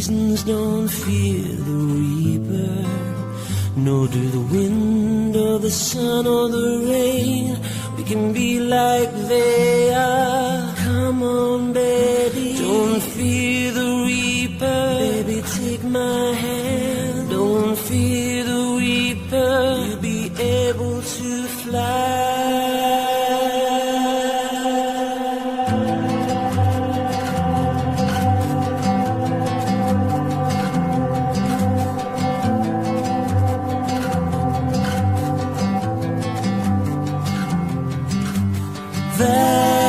seasons don't fear the reaper, nor do the wind or the sun or the rain. We can be like they are. Come on, baby, don't fear the reaper. Baby, take my hand. Don't fear the reaper. You'll be able to fly.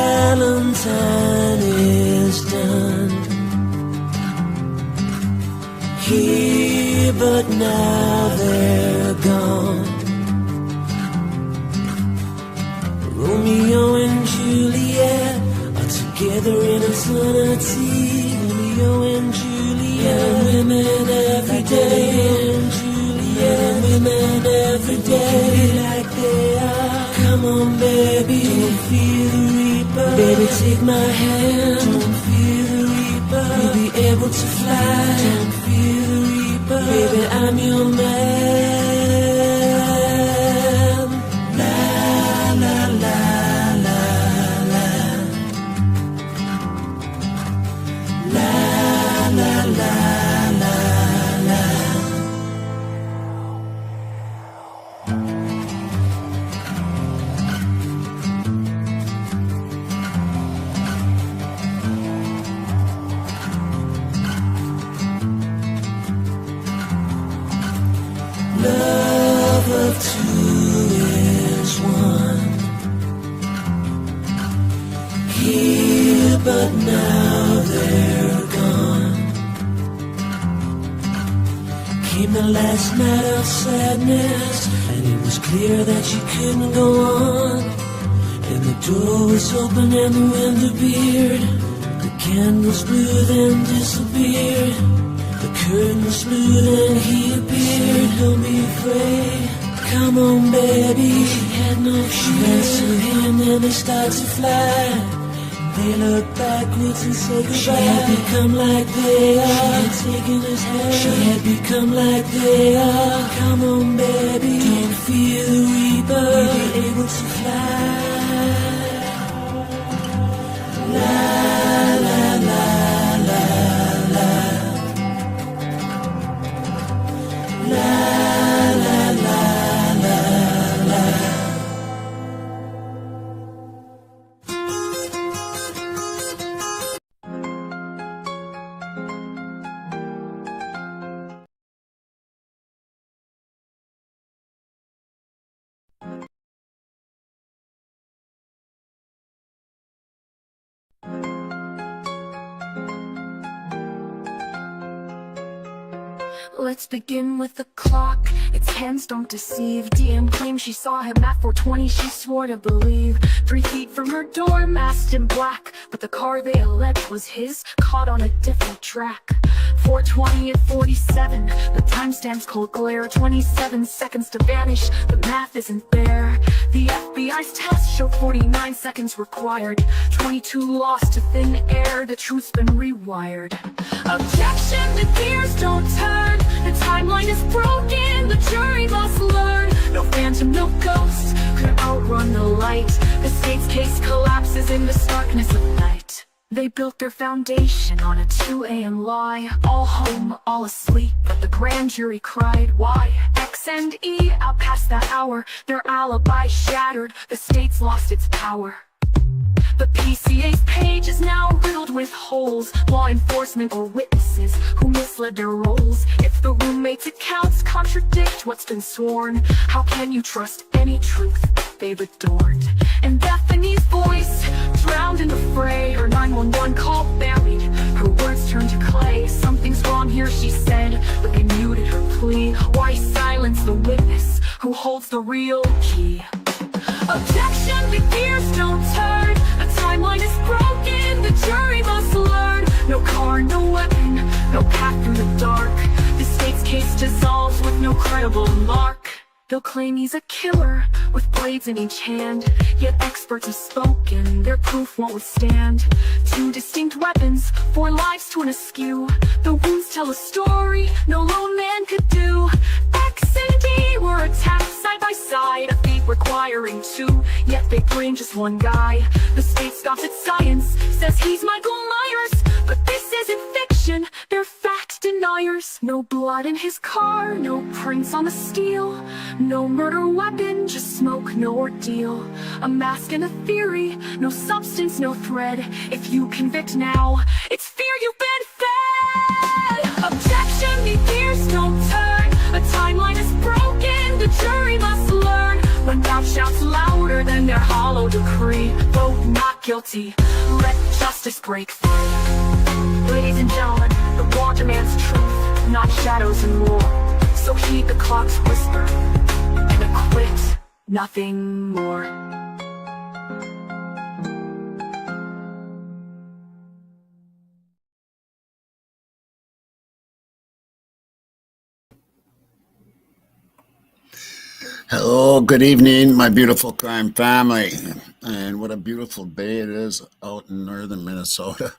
Valentine is done here, but now they're gone. Romeo and Juliet are together in eternity. Romeo and Juliet, women every day. And Juliet, and women every day. Like they are. Come on, baby, don't fear the reaper. Baby, take my hand. Don't fear the reaper. You'll be able to fly. Don't fear the reaper. Baby, I'm your man. La la la la la. La la la la la. Love of two is one. Here, but now they're gone. Came the last night of sadness, and it was clear that she couldn't go on. And the door was open and the wind appeared. The candles blew, then disappeared. The curtains flew, then he appeared. Don't be afraid. Come on, baby. She had no fear. She ran to him, and they started to fly. They looked backwards and said goodbye. She had become like they are. She had taken his hand. She had become like they are. Come on, baby, don't fear the reaper. You'll be able to fly. La la la la la. La la la la la. Let's begin with the clock. Its hands don't deceive. DM claims she saw him at 4:20. She swore to believe. 3 feet from her door, masked in black. But the car they alleged was his, caught on a different track. 4:20 at 47. The timestamp's cold glare. 27 seconds to vanish. The math isn't there. The FBI's test showed 49 seconds required. 22 lost to thin air. The truth's been rewired. Objection, the gears don't turn. The timeline is broken. The jury must learn. No phantom, no ghost could outrun the light. The state's case collapses in the starkness of night. They built their foundation on a 2 a.m. lie. All home, all asleep, but the grand jury cried, why? X and E, out past that hour. Their alibi shattered, the state's lost its power. The PCA's page is now riddled with holes. Law enforcement or witnesses who misled their roles. If the roommates' accounts contradict what's been sworn, how can you trust any truth they've adorned? And Bethany's voice drowned in the fray. Her 911 call buried, her words turned to clay. Something's wrong here, she said, but they muted her plea. Why silence the witness who holds the real key? Objection, the gears don't turn. A timeline is broken, the jury must learn. No car, no weapon, no path through the dark. The state's case dissolves with no credible mark. They'll claim he's a killer with blades in each hand, yet experts have spoken, their proof won't withstand. Two distinct weapons, 4 lives torn askew. The wounds tell a story no lone man could do. X and D were attacked side by side, a feat requiring 2, yet they blame just one guy. The state scoffs at science, says he's Michael Myers, but this isn't fiction, they're fact deniers. No blood in his car, no prints on the steel, no murder weapon, just smoke, no ordeal. A mask and a theory, no substance, no thread. If you convict now, it's fear you've been fed. Objection, the fears don't turn, a timeline is broken, the jury must learn. When doubt shouts louder than their hollow decree, vote not guilty, let justice break through. Ladies and gentlemen, the law demands truth, not shadows and war. So heed the clock's whisper, and acquit, nothing more. Hello, good evening, my beautiful crime family. And what a beautiful day it is out in northern Minnesota.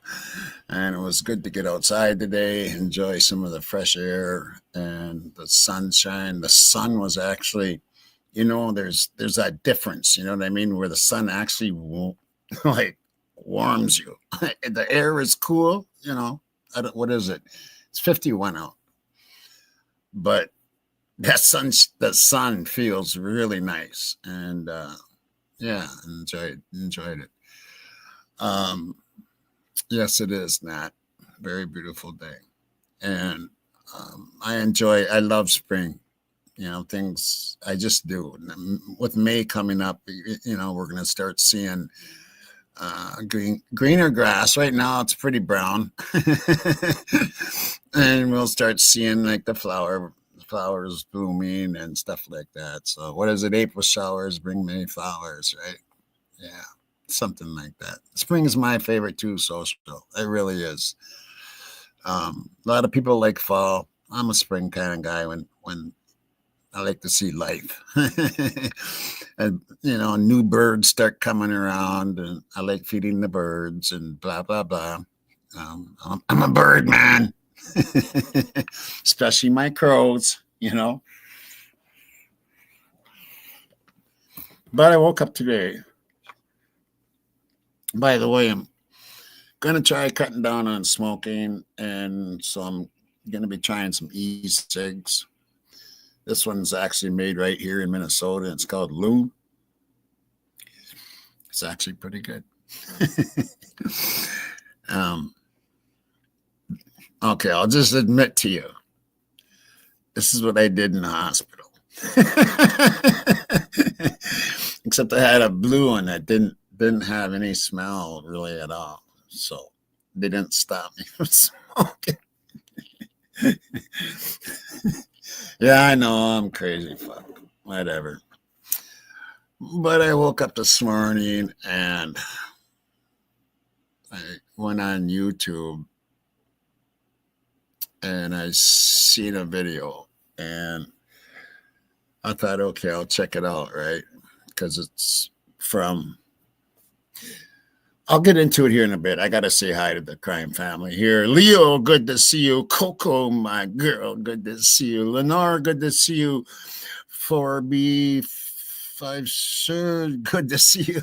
And it was good to get outside today, enjoy some of the fresh air and the sunshine. The sun was actually, there's that difference, you know what I mean, where the sun actually like warms you. The air is cool, what is it? It's 51 out. But the sun feels really nice, and enjoyed it. Yes, it is, Nat. Very beautiful day, and I love spring. Things I just do. With May coming up, we're gonna start seeing greener grass. Right now it's pretty brown, and we'll start seeing like the flowers blooming and stuff like that. So what is it? April showers bring May flowers, right? Yeah, something like that. Spring is my favorite too, social. It really is. A lot of people like fall. I'm a spring kind of guy when I like to see life. And new birds start coming around, and I like feeding the birds and blah blah blah. I'm a bird man. Especially my crows, But I woke up today. By the way, I'm gonna try cutting down on smoking, and so I'm gonna be trying some e-cigs. This one's actually made right here in Minnesota. It's called Loon. It's actually pretty good. Okay, I'll just admit to you, this is what I did in the hospital. Except I had a blue one that didn't have any smell really at all. So they didn't stop me from smoking. Yeah, I know, I'm crazy. Fuck, whatever. But I woke up this morning and I went on YouTube and I seen a video and I thought, okay, I'll check it out, right? Because it's I'll get into it here in a bit. I got to say hi to the crime family here. Leo, good to see you. Coco, my girl, good to see you. Lenore, good to see you. 4B5, sure, good to see you.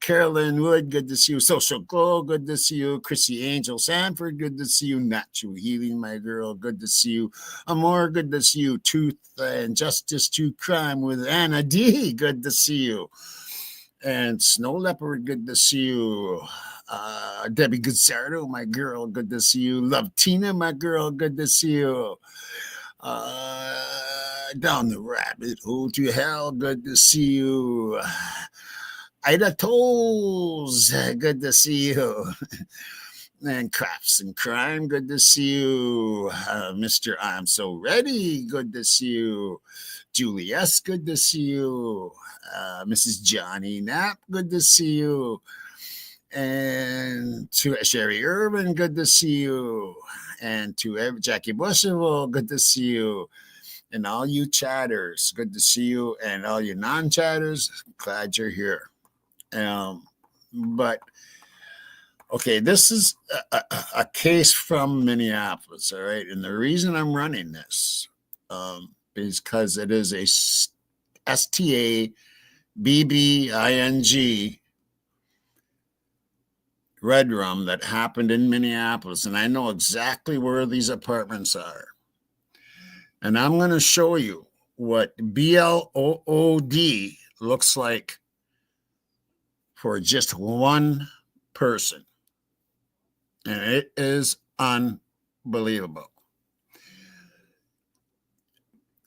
Carolyn Wood, good to see you. Social Glow, good to see you. Chrissy Angel Sanford, good to see you. Natural Healing, my girl, good to see you. Amor, good to see you. Truth and Justice to Crime with Anna D, good to see you. And Snow Leopard, good to see you. Debbie Guzzardo, my girl, good to see you. Love Tina, my girl, good to see you. Down the rabbit hole to hell, good to see you. Ida Tolls, good to see you. And Crafts and Crime, good to see you. Mr. I'm So Ready, good to see you. Julie S., good to see you. Mrs. Johnny Knapp, good to see you. And to Sherry Irvin, good to see you. And to Jackie Busheville, good to see you. And all you chatters, good to see you. And all you non-chatters, glad you're here. But okay, this is a case from Minneapolis, all right? And the reason I'm running this is because it is a STABBING red rum that happened in Minneapolis. And I know exactly where these apartments are. And I'm going to show you what BLOOD looks like for just one person. And it is unbelievable.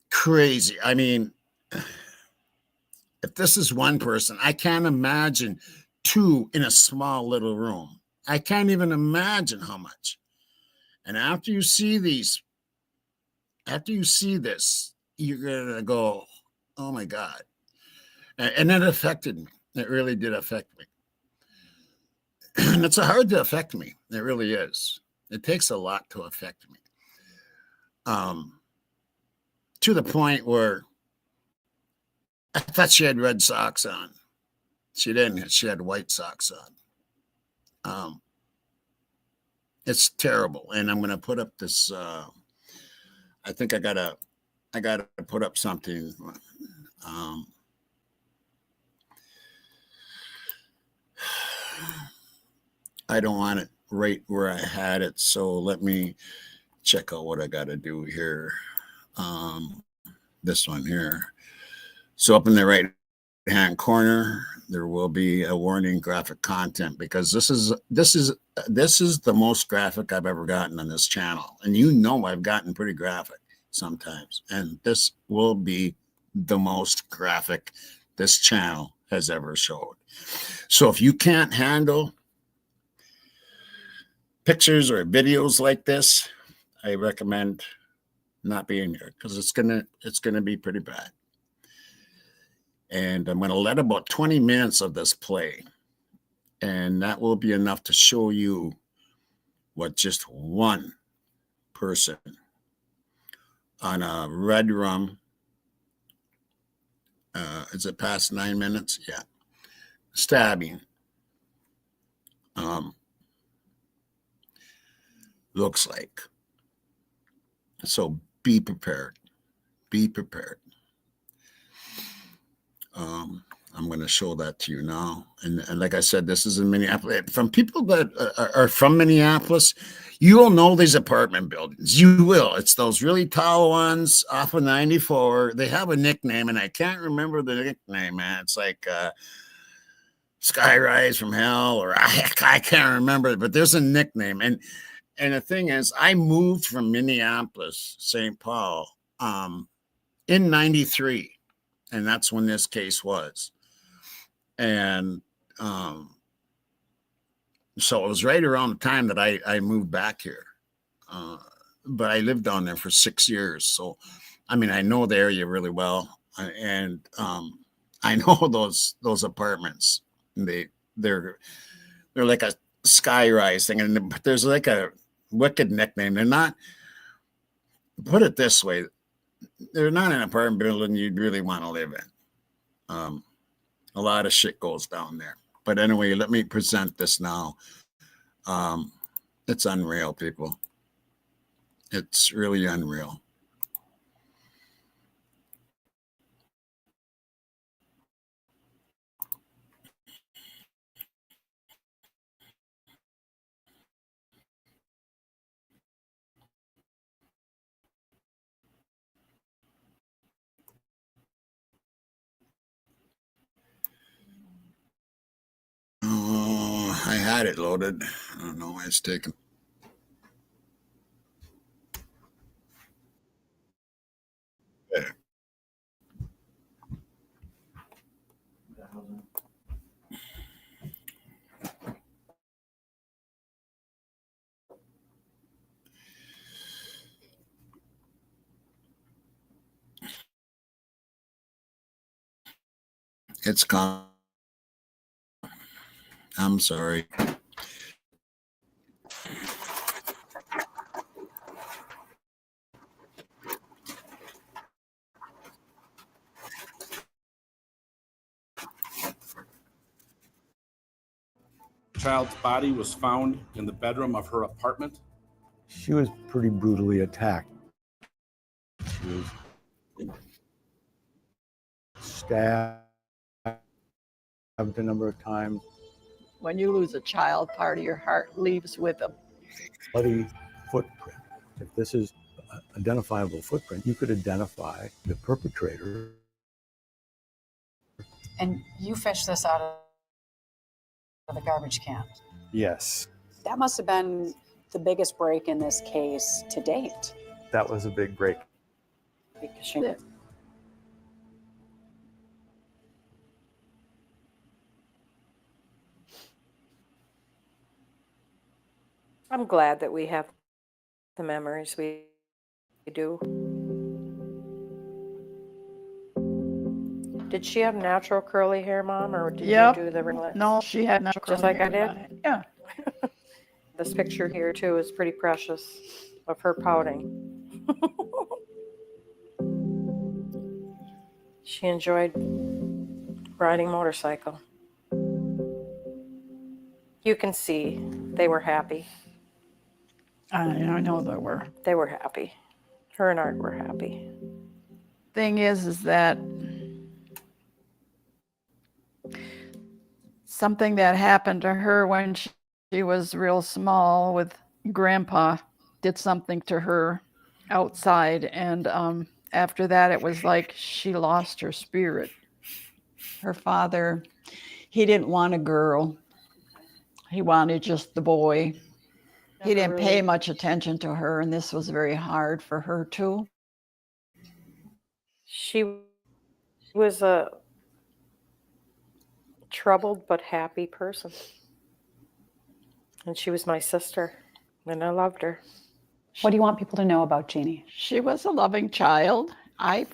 Crazy. I mean, if this is one person, I can't imagine two in a small little room. I can't even imagine how much. And after you see this, you're going to go, oh my God. And it affected me. It really did affect me. And it's hard to affect me. It really is. It takes a lot to affect me. To the point where I thought she had red socks on. She didn't. She had white socks on. It's terrible. And I'm going to put up this. I think I gotta put up something. I don't want it right where I had it, so let me check out what I got to do here. This one here. So up in the right hand corner, there will be a warning: graphic content, because this is the most graphic I've ever gotten on this channel. And you know I've gotten pretty graphic sometimes, and this will be the most graphic this channel has ever showed. So if you can't handle pictures or videos like this, I recommend not being here, because it's gonna be pretty bad. And I'm going to let about 20 minutes of this play, and that will be enough to show you what just one person on a red rum, is it past 9 minutes? Yeah. Stabbing looks like. So be prepared. Be prepared. I'm going to show that to you now. And like I said, this is in Minneapolis. From people that are from Minneapolis, you will know these apartment buildings. You will. It's those really tall ones off of 94. They have a nickname, and I can't remember the nickname, man. It's like Skyrise from Hell, or I can't remember, but there's a nickname. And the thing is, I moved from Minneapolis, St. Paul, in 93. And that's when this case was. And so it was right around the time that I moved back here. But I lived down there for 6 years. So, I mean, I know the area really well. And I know those apartments. They're like a skyrise thing. And there's like a wicked nickname. They're not, put it this way, they're not an apartment building you'd really want to live in. A lot of shit goes down there. But anyway, let me present this now. It's unreal, people. It's really unreal. Oh, I had it loaded. I don't know why it's taking. Yeah. It's gone. I'm sorry. Child's body was found in the bedroom of her apartment. She was pretty brutally attacked. She was stabbed a number of times. When you lose a child, part of your heart leaves with them. Bloody footprint. If this is an identifiable footprint, you could identify the perpetrator. And you fished this out of the garbage can. Yes, That must have been the biggest break in this case to date. that was a big break. Because she I'm glad that we have the memories we do. Did she have natural curly hair, Mom, or did Yep. you do the ringlets? No, she had natural Just curly like I hair. did? Yeah. This picture here, too, is pretty precious of her pouting. She enjoyed riding motorcycle. You can see they were happy. I know there were. They were happy. Her and Art were happy. Thing is that something that happened to her when she was real small with Grandpa did something to her outside, and after that it was like she lost her spirit. Her father, he didn't want a girl. He wanted just the boy. He didn't pay much attention to her, and this was very hard for her too. She was a troubled but happy person. And she was my sister, and I loved her. What do you want people to know about Jeanie? She was a loving child. I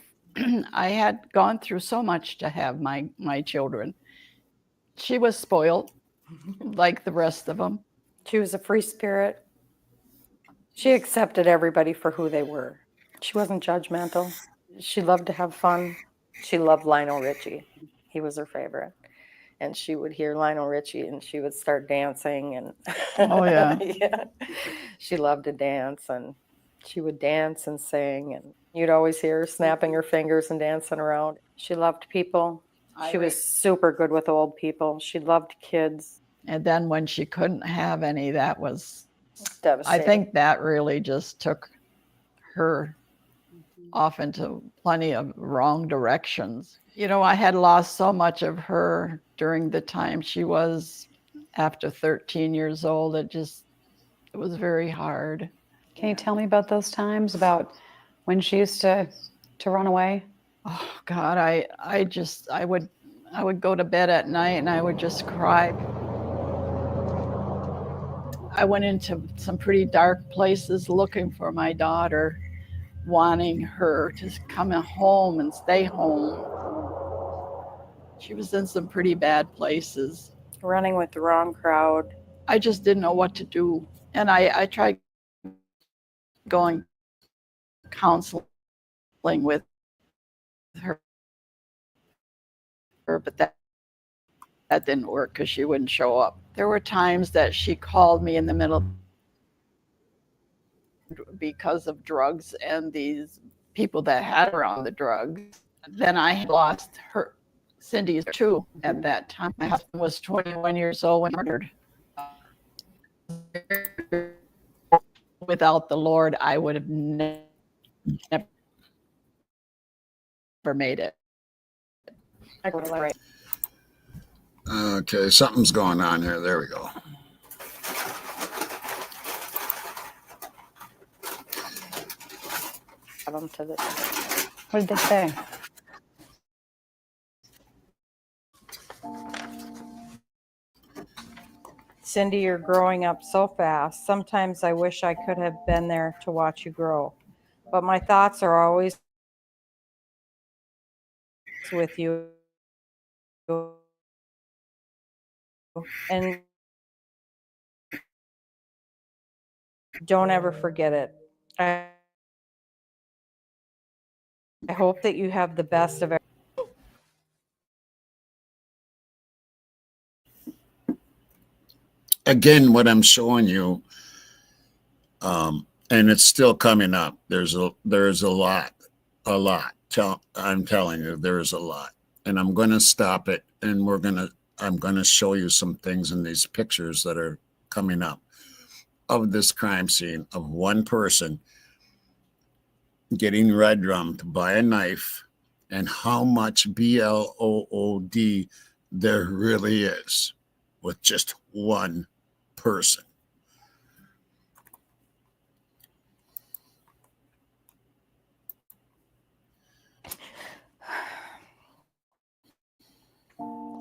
had gone through so much to have my children. She was spoiled like the rest of them. She was a free spirit. She accepted everybody for who they were. She wasn't judgmental. She loved to have fun. She loved Lionel Richie. He was her favorite. And she would hear Lionel Richie and she would start dancing. And Oh, yeah. yeah. She loved to dance, and she would dance and sing. And you'd always hear her snapping her fingers and dancing around. She loved people. She was super good with old people. She loved kids. And then when she couldn't have any, that was, Devastating. I think that really just took her off into plenty of wrong directions. You know, I had lost so much of her during the time she was after 13 years old. It was very hard. Can you tell me about those times, about when she used to run away? Oh God, I would go to bed at night and I would just cry. I went into some pretty dark places looking for my daughter, wanting her to come home and stay home. She was in some pretty bad places. Running with the wrong crowd. I just didn't know what to do. And I tried going counseling with her, but that didn't work because she wouldn't show up. There were times that she called me in the middle because of drugs and these people that had her on the drugs. Then I had lost her, Cindy too, at that time. My husband was 21 years old when murdered. Without the Lord, I would have never made it. Okay, something's going on here. There we go. What did they say? Cindy, you're growing up so fast. Sometimes I wish I could have been there to watch you grow. But my thoughts are always with you. And don't ever forget it. I hope that you have the best of everything. again, what I'm showing you, and it's still coming up. There's a lot. I'm telling you, there's a lot, and I'm going to stop it, and I'm going to show you some things in these pictures that are coming up of this crime scene of one person getting red drummed by a knife, and how much blood there really is with just one person.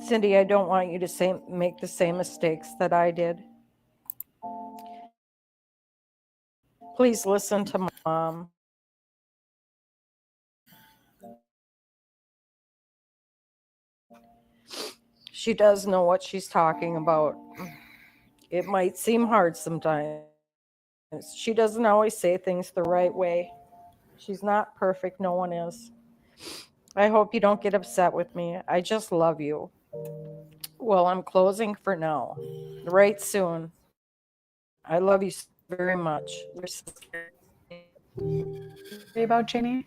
Cindy, I don't want you to make the same mistakes that I did. Please listen to Mom. She does know what she's talking about. It might seem hard sometimes. She doesn't always say things the right way. She's not perfect. No one is. I hope you don't get upset with me. I just love you. Well, I'm closing for now. Right soon. I love you very much. Your sister. About Jeannie?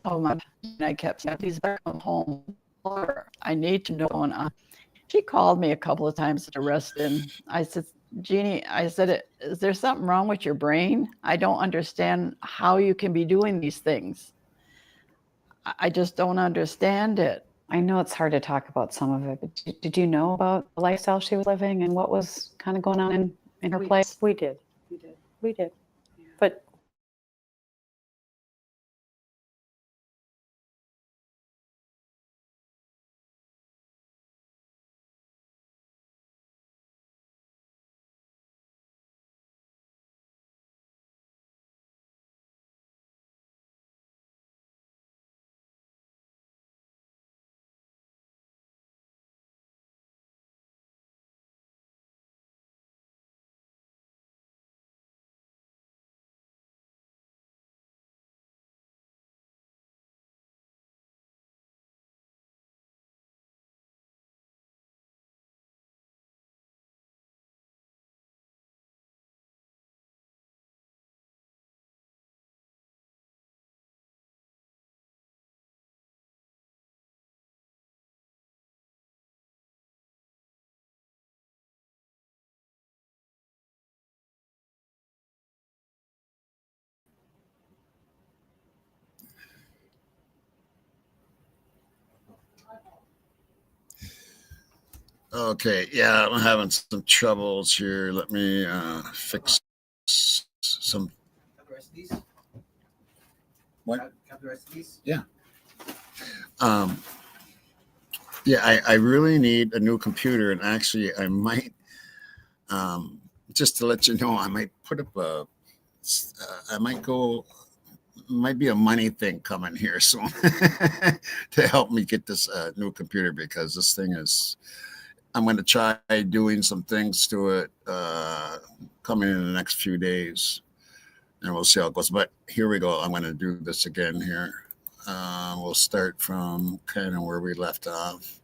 Oh my! And I kept saying, "Please back home. I need to know what's going on." She called me a couple of times to rest in. I said, Jeannie, I said, is there something wrong with your brain? I don't understand how you can be doing these things. I just don't understand it. I know it's hard to talk about some of it, but did you know about the lifestyle she was living and what was kind of going on in her place? We did. We did. But Okay, yeah, I'm having some troubles here. Let me fix some. What? Yeah. Um, yeah, I really need a new computer, and actually, I might, just to let you know, I might put up I might go, might be a money thing coming here soon to help me get this new computer, because this thing is, I'm going to try doing some things to it coming in the next few days, and we'll see how it goes. But here we go. I'm going to do this again here. We'll start from kind of where we left off.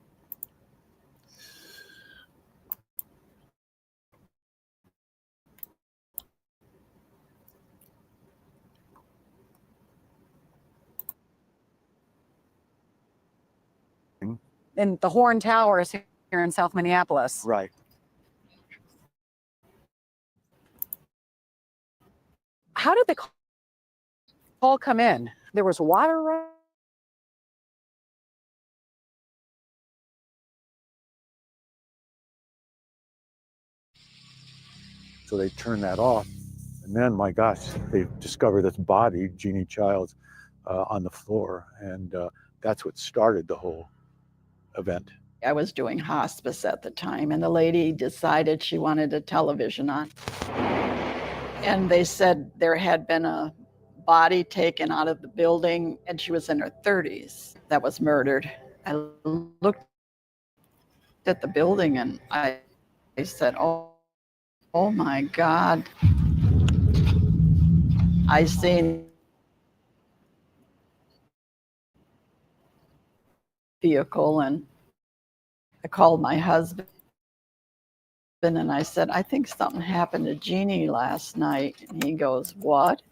And the Horn Tower is here in South Minneapolis. Right. How did the call come in? There was water running? So they turn that off. And then, my gosh, they discover this body, Jeanie Childs, on the floor. And that's what started the whole event. I was doing hospice at the time, and the lady decided she wanted a television on. And they said there had been a body taken out of the building, and she was in her 30s that was murdered. I looked at the building, and I said, oh my God. I seen vehicle, and I called my husband, and I said, I think something happened to Jeanie last night. And he goes, what?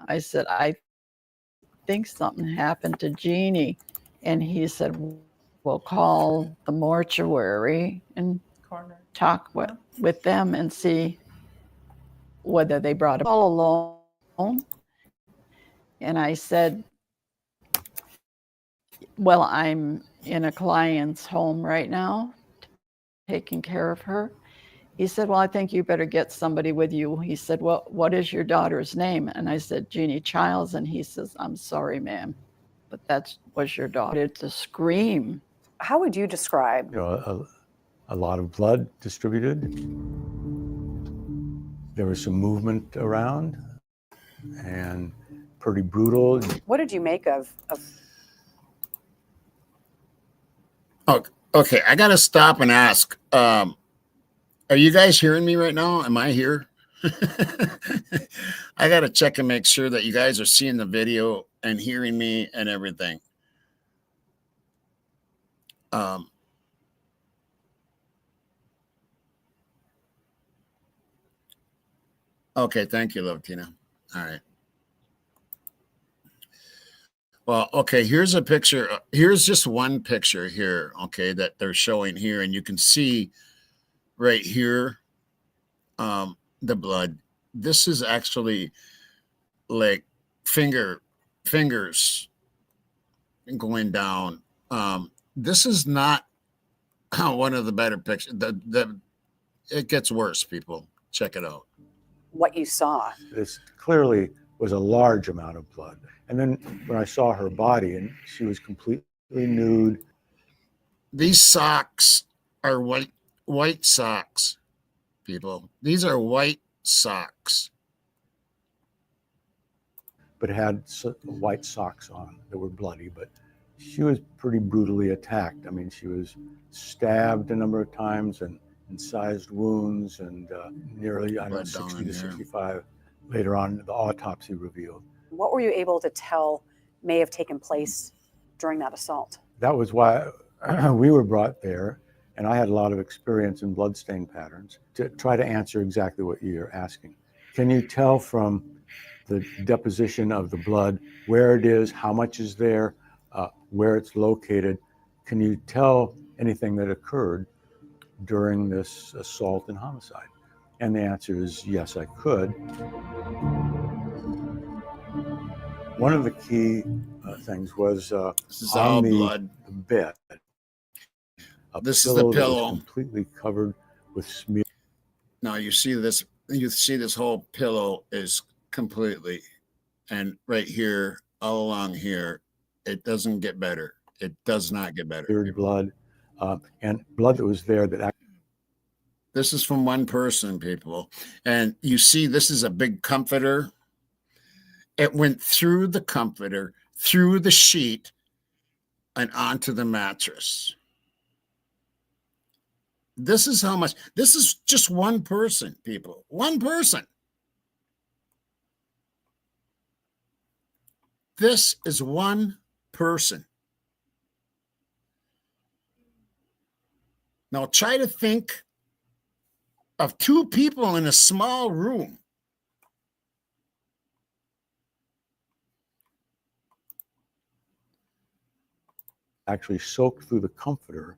I said, I think something happened to Jeanie. And he said, we'll call the mortuary and talk with them and see whether they brought it all alone. And I said, well, I'm in a client's home right now, taking care of her. He said, well, I think you better get somebody with you. He said, well, what is your daughter's name? And I said, Jeanie Childs. And he says, I'm sorry, ma'am, but that was your daughter. It's a scream. How would you describe? You know, a lot of blood distributed. There was some movement around and pretty brutal. What did you make of Oh, okay. I got to stop and ask. Are you guys hearing me right now? Am I here? I got to check and make sure that you guys are seeing the video and hearing me and everything. Okay. Thank you, Love Tina. All right. Well, okay, here's a picture. Here's just one picture here, okay, that they're showing here. And you can see right here the blood. This is actually like fingers going down. This is not one of the better pictures. It gets worse, people. Check it out. what you saw? This clearly was a large amount of blood. And then when I saw her body, and she was completely nude. These socks are white socks, people. These are white socks. But had white socks on that were bloody. But she was pretty brutally attacked. I mean, she was stabbed a number of times and incised wounds, and nearly, I don't know, 60 to 65 later on, the autopsy revealed. What were you able to tell may have taken place during that assault? That was why we were brought there, and I had a lot of experience in bloodstain patterns to try to answer exactly what you're asking. Can you tell from the deposition of the blood where it is, how much is there, where it's located? Can you tell anything that occurred during this assault and homicide? And the answer is yes, I could. One of the key things was on the bed. This is the pillow. That was completely covered with smear. Now you see this. You see this whole pillow is completely, and right here, all along here, it doesn't get better. It does not get better. Blood, and blood that was there that. This is from one person, people, and you see this is a big comforter. It went through the comforter, through the sheet, and onto the mattress. This is how much. This is just one person, people. One person. This is one person. Now try to think of two people in a small room. Actually soaked through the comforter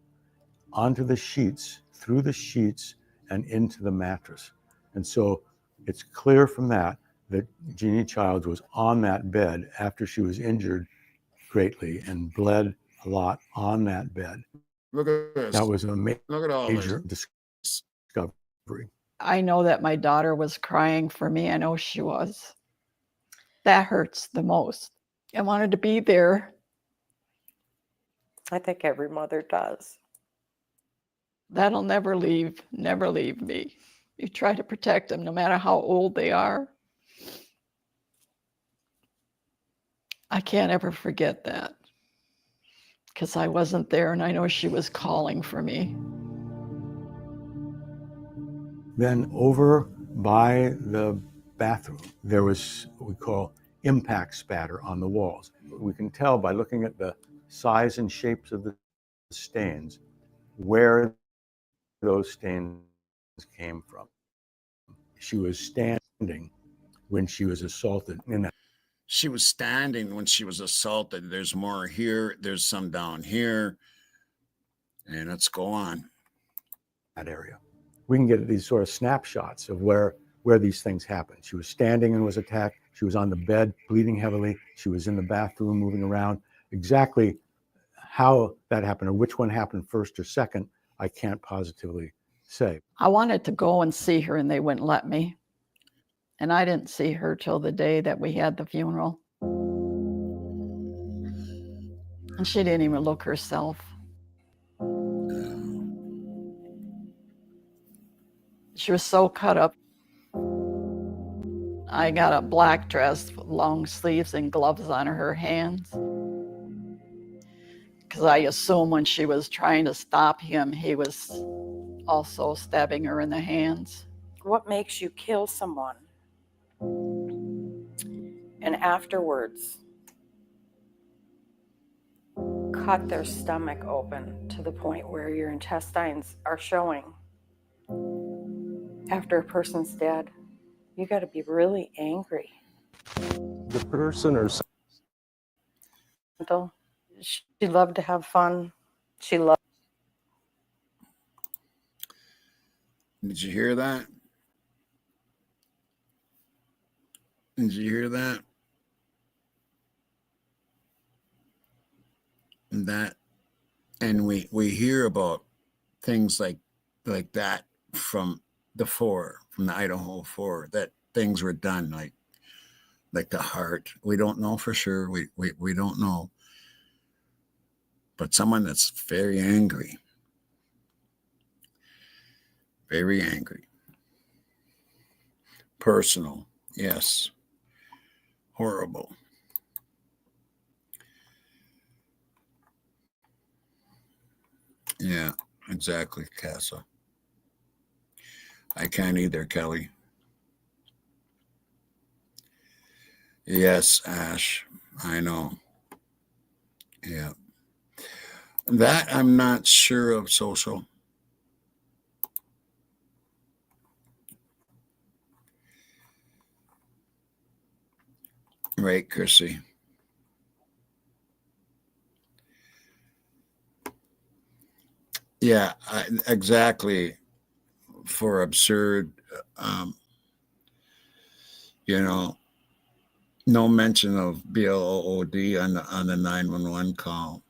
onto the sheets, through the sheets, and into the mattress. And so it's clear from that Jeanie Childs was on that bed after she was injured greatly and bled a lot on that bed. Look at this. That was a Look at all major this. discovery. I know that my daughter was crying for me. I know she was. That hurts the most. I wanted to be there. I think every mother does. That'll never leave me. You try to protect them no matter how old they are. I can't ever forget that because I wasn't there, and I know she was calling for me. Then over by the bathroom, there was what we call impact spatter on the walls. We can tell by looking at the size and shapes of the stains where those stains came from. She was standing when she was assaulted in that. She was standing when she was assaulted. There's more here. There's some down here. And let's go on. That area. We can get these sort of snapshots of where these things happened. She was standing and was attacked. She was on the bed, bleeding heavily. She was in the bathroom, moving around. Exactly how that happened or which one happened first or second, I can't positively say. I wanted to go and see her and they wouldn't let me. And I didn't see her till the day that we had the funeral. And she didn't even look herself. She was so cut up. I got a black dress with long sleeves and gloves on her hands. Because I assume when she was trying to stop him, he was also stabbing her in the hands. What makes you kill someone? And afterwards, cut their stomach open to the point where your intestines are showing. After a person's dead, you got to be really angry. The person or she loved to have fun. She loved. Did you hear that? Did you hear that? And we hear about things like that from the Idaho 4, that things were done like the heart. We don't know for sure. We don't know. But someone that's very angry. Very angry. Personal. Yes. Horrible. Yeah, exactly, Casa. I can't either, Kelly. Yes, Ash. I know. Yeah. That I'm not sure of, Social. Right, Chrissy. Yeah, exactly. For absurd, no mention of BLOOD on the 911 call.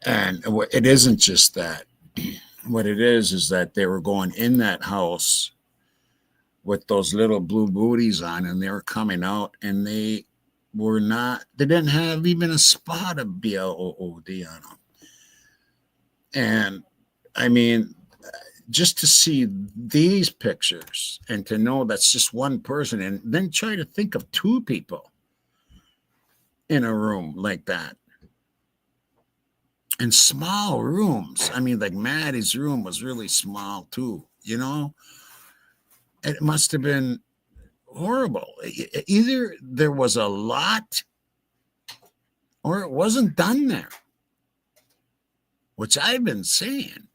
And it isn't just that. What it is that they were going in that house with those little blue booties on, and they were coming out, and they didn't have even a spot of BLOOD on them. And I mean, just to see these pictures and to know that's just one person, and then try to think of two people in a room like that. In small rooms. I mean, like Maddie's room was really small too, It must have been horrible. Either there was a lot or it wasn't done there, which I've been saying.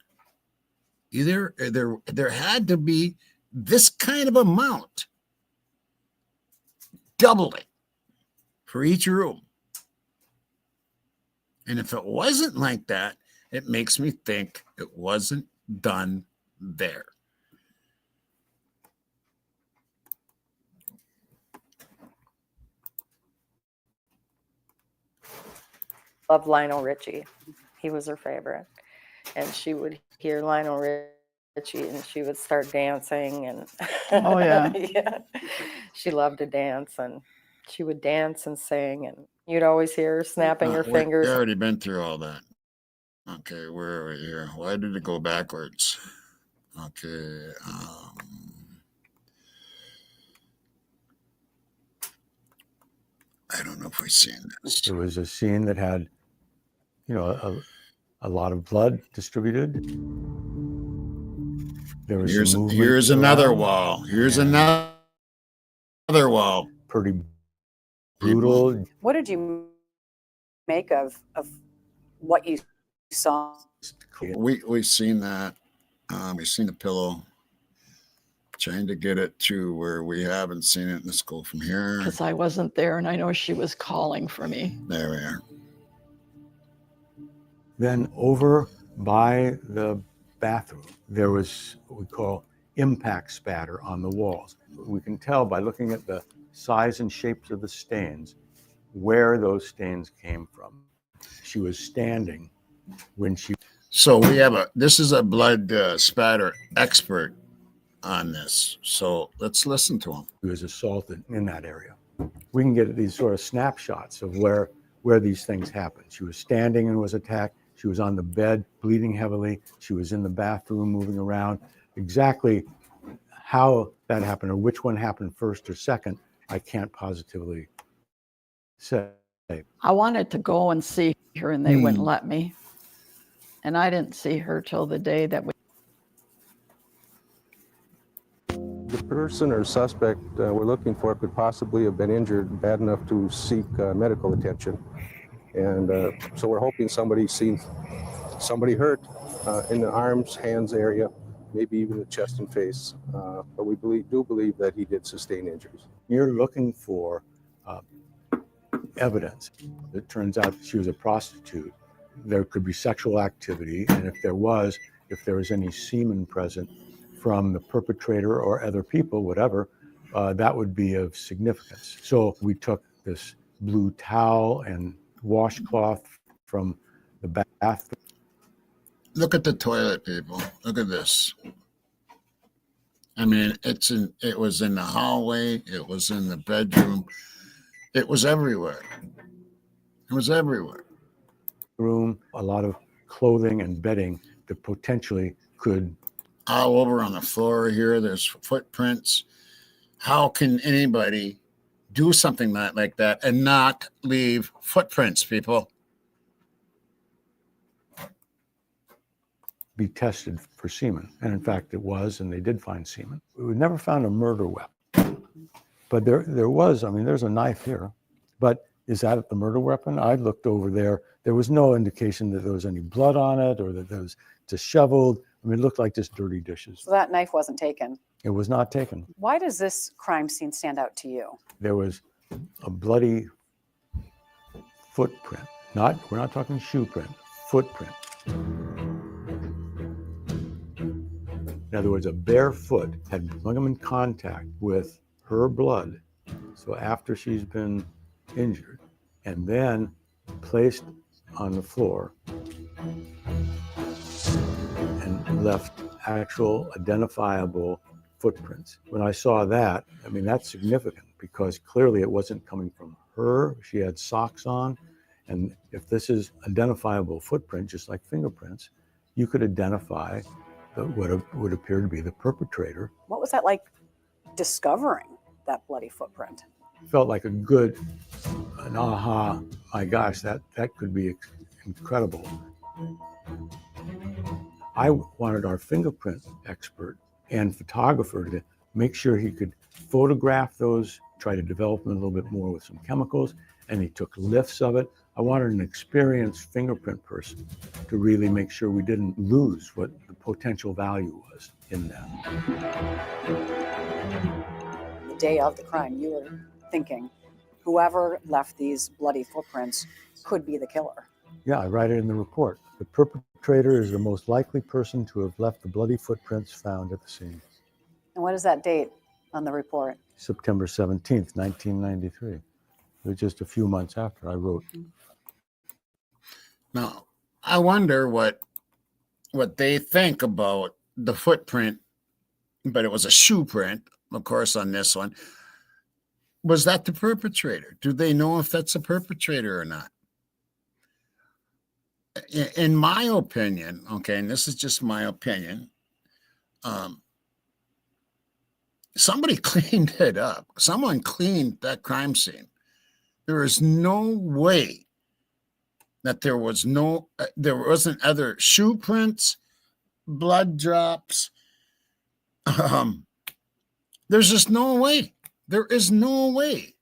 Either there had to be this kind of amount, double it for each room. And if it wasn't like that, it makes me think it wasn't done there. Loved Lionel Richie. He was her favorite. And she would hear Lionel Richie and she would start dancing. And Oh, yeah. yeah. She loved to dance, and she would dance and sing, and you'd always hear her snapping her fingers. We've already been through all that. Okay, where are we here? Why did it go backwards? Okay. I don't know if we've seen this. There was a scene that had, a lot of blood distributed. There was Here's another wall. Here's another wall. Pretty brutal. What did you make of what you saw. We've seen that. We've seen the pillow. Trying to get it to where we haven't seen it. Let's go from here. Because I wasn't there, and I know she was calling for me. There we are. Then over by the bathroom, there was what we call impact spatter on the walls. We can tell by looking at the size and shapes of the stains where those stains came from. She was standing when she... So this is a blood spatter expert on this. So let's listen to him. She was assaulted in that area. We can get these sort of snapshots of where these things happened. She was standing and was attacked. She was on the bed, bleeding heavily. She was in the bathroom, moving around. Exactly how that happened, or which one happened first or second, I can't positively say. I wanted to go and see her, and they wouldn't let me. And I didn't see her till the day that we... The person or suspect we're looking for could possibly have been injured bad enough to seek medical attention. And so we're hoping somebody's seen somebody hurt in the arms, hands area, maybe even the chest and face. But we do believe that he did sustain injuries. You're looking for evidence. It turns out she was a prostitute. There could be sexual activity, and if there was any semen present from the perpetrator or other people, whatever, that would be of significance. So we took this blue towel and washcloth from the bath. Look at the toilet, people. Look at this. I mean, it was in the hallway. It was in the bedroom. It was everywhere. It was everywhere. Room, a lot of clothing and bedding that potentially could... All over on the floor here, there's footprints. How can anybody do something like that and not leave footprints, people? Be tested for semen. And in fact, it was, and they did find semen. We never found a murder weapon. But there was, I mean, there's a knife here. But is that the murder weapon? I looked over there. There was no indication that there was any blood on it or that there was disheveled. I mean, it looked like just dirty dishes. So that knife wasn't taken. It was not taken. Why does this crime scene stand out to you? There was a bloody footprint. We're not talking shoe print, footprint. In other words, a bare foot had come in contact with her blood. So after she's been injured and then placed on the floor and left actual identifiable footprints. When I saw that, I mean, that's significant because clearly it wasn't coming from her. She had socks on. And if this is identifiable footprint, just like fingerprints, you could identify what would appear to be the perpetrator. What was that like discovering that bloody footprint? Felt like an aha, my gosh, that could be incredible. I wanted our fingerprint expert and photographer to make sure he could photograph those, try to develop them a little bit more with some chemicals, and he took lifts of it. I wanted an experienced fingerprint person to really make sure we didn't lose what the potential value was in that. The day of the crime, you were thinking, whoever left these bloody footprints could be the killer. Yeah, I write it in the report. The perpetrator is the most likely person to have left the bloody footprints found at the scene. And what is that date on the report? September 17th, 1993. It was just a few months after I wrote. Now, I wonder what they think about the footprint, but it was a shoe print, of course, on this one. Was that the perpetrator? Do they know if that's a perpetrator or not? In my opinion, okay, and this is just my opinion, somebody cleaned it up. Someone cleaned that crime scene. There is no way that there wasn't other shoe prints, blood drops. There's just no way. There is no way.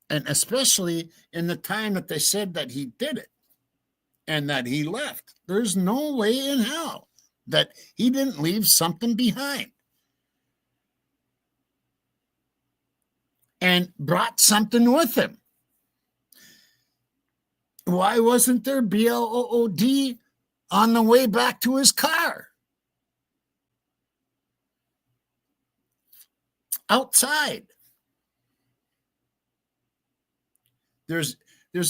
And especially in the time that they said that he did it. and that he left. There's no way in hell that he didn't leave something behind and brought something with him. Why wasn't there BLOOD on the way back to his car? Outside. There's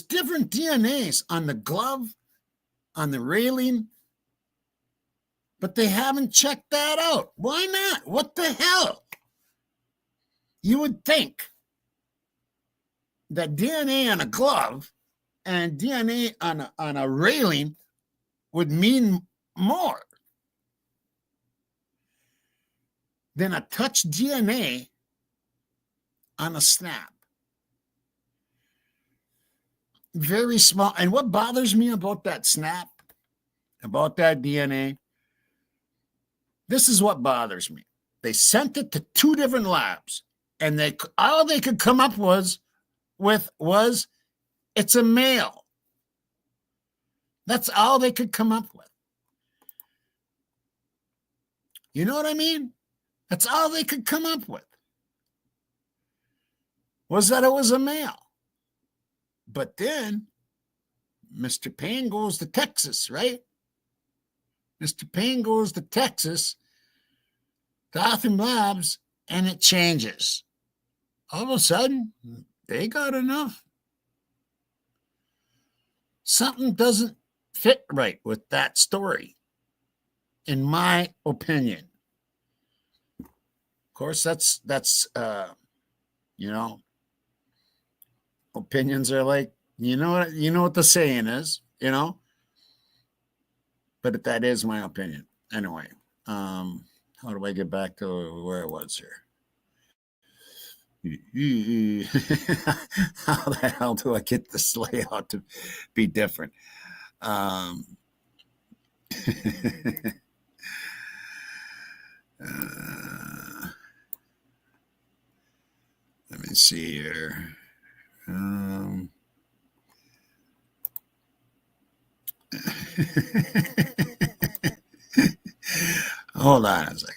different DNAs on the glove, on the railing, but they haven't checked that out. Why not? What the hell? You would think that DNA on a glove and DNA on a railing would mean more than a touch DNA on a snap. Very small. And what bothers me about that snap, about that DNA, this is what bothers me. They sent it to 2 different labs, and all they could come up with was it's a male. That's all they could come up with. You know what I mean? That's all they could come up with, was that it was a male. But then Mr. Payne goes to Texas, right? Mr. Payne goes to Texas, to Gotham Labs, and it changes. All of a sudden, they got enough. Something doesn't fit right with that story, in my opinion. Of course, that's opinions are like, you know what the saying is, but that is my opinion. Anyway, how do I get back to where I was here? How the hell do I get this layout to be different? Let me see here. Hold on a second.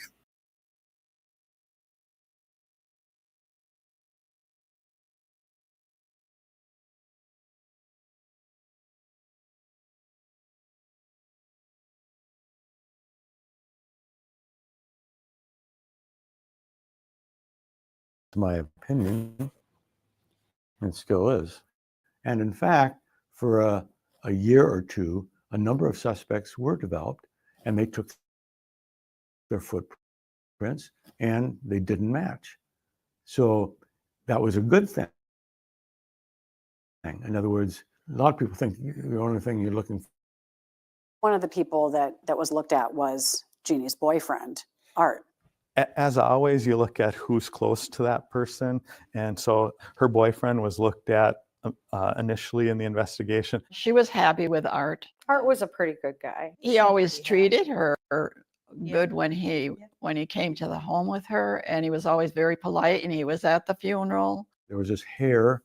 My opinion, and still is. And in fact, for a year or two, a number of suspects were developed, and they took their footprints and they didn't match. So that was a good thing. In other words, a lot of people think the only thing you're looking for. One of the people that was looked at was Jeannie's boyfriend, Art. As always, you look at who's close to that person. And so her boyfriend was looked at initially in the investigation. She was happy with Art. Art was a pretty good guy. He always treated her good when he came to the home with her, and he was always very polite, and he was at the funeral. There was this hairs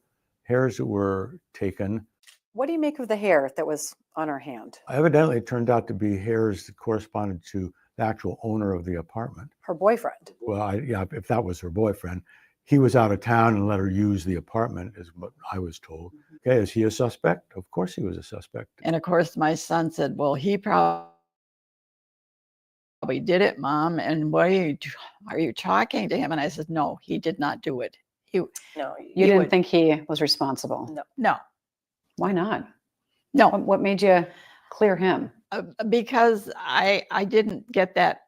that were taken. What do you make of the hair that was on her hand? Evidently, it turned out to be hairs that corresponded to the actual owner of the apartment. Her boyfriend. Well, if that was her boyfriend, he was out of town and let her use the apartment, is what I was told. Okay, is he a suspect? Of course he was a suspect. And of course, my son said, well, he probably did it, Mom. And why are you talking to him? And I said, no, he did not do it. No, you didn't think he was responsible? No. Why not? No. What made you clear him? Because I didn't get that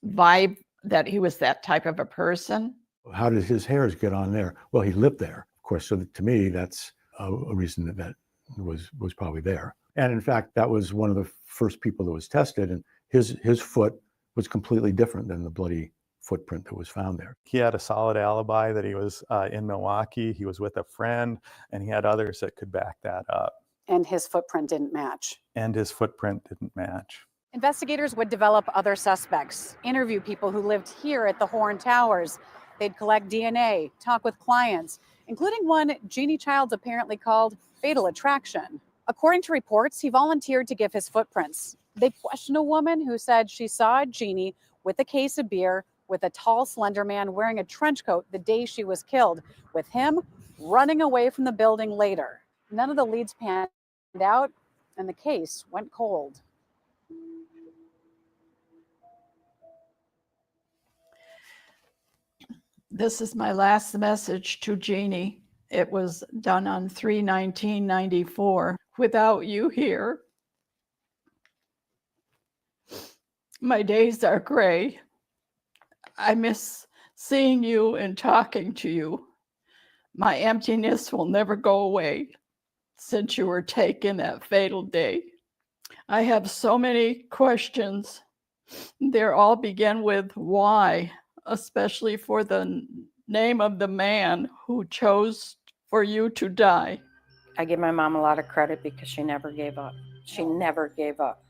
vibe that he was that type of a person. How did his hairs get on there? Well, he lived there, of course. So to me, that's a reason that was probably there. And in fact, that was one of the first people that was tested, and his foot was completely different than the bloody footprint that was found there. He had a solid alibi that he was in Milwaukee. He was with a friend, and he had others that could back that up. And his footprint didn't match. Investigators would develop other suspects, interview people who lived here at the Horn Towers. They'd collect DNA, talk with clients, including one Jeanie Childs apparently called Fatal Attraction. According to reports, he volunteered to give his footprints. They questioned a woman who said she saw Jeanie with a case of beer with a tall, slender man wearing a trench coat the day she was killed, with him running away from the building later. None of the leads panned out, and the case went cold. This is my last message to Jeanie. It was done on 3/19/94. Without you here, my days are gray. I miss seeing you and talking to you. My emptiness will never go away since you were taken that fatal day. I have so many questions. They all begin with why, especially for the name of the man who chose for you to die. I give my mom a lot of credit because she never gave up. She never gave up.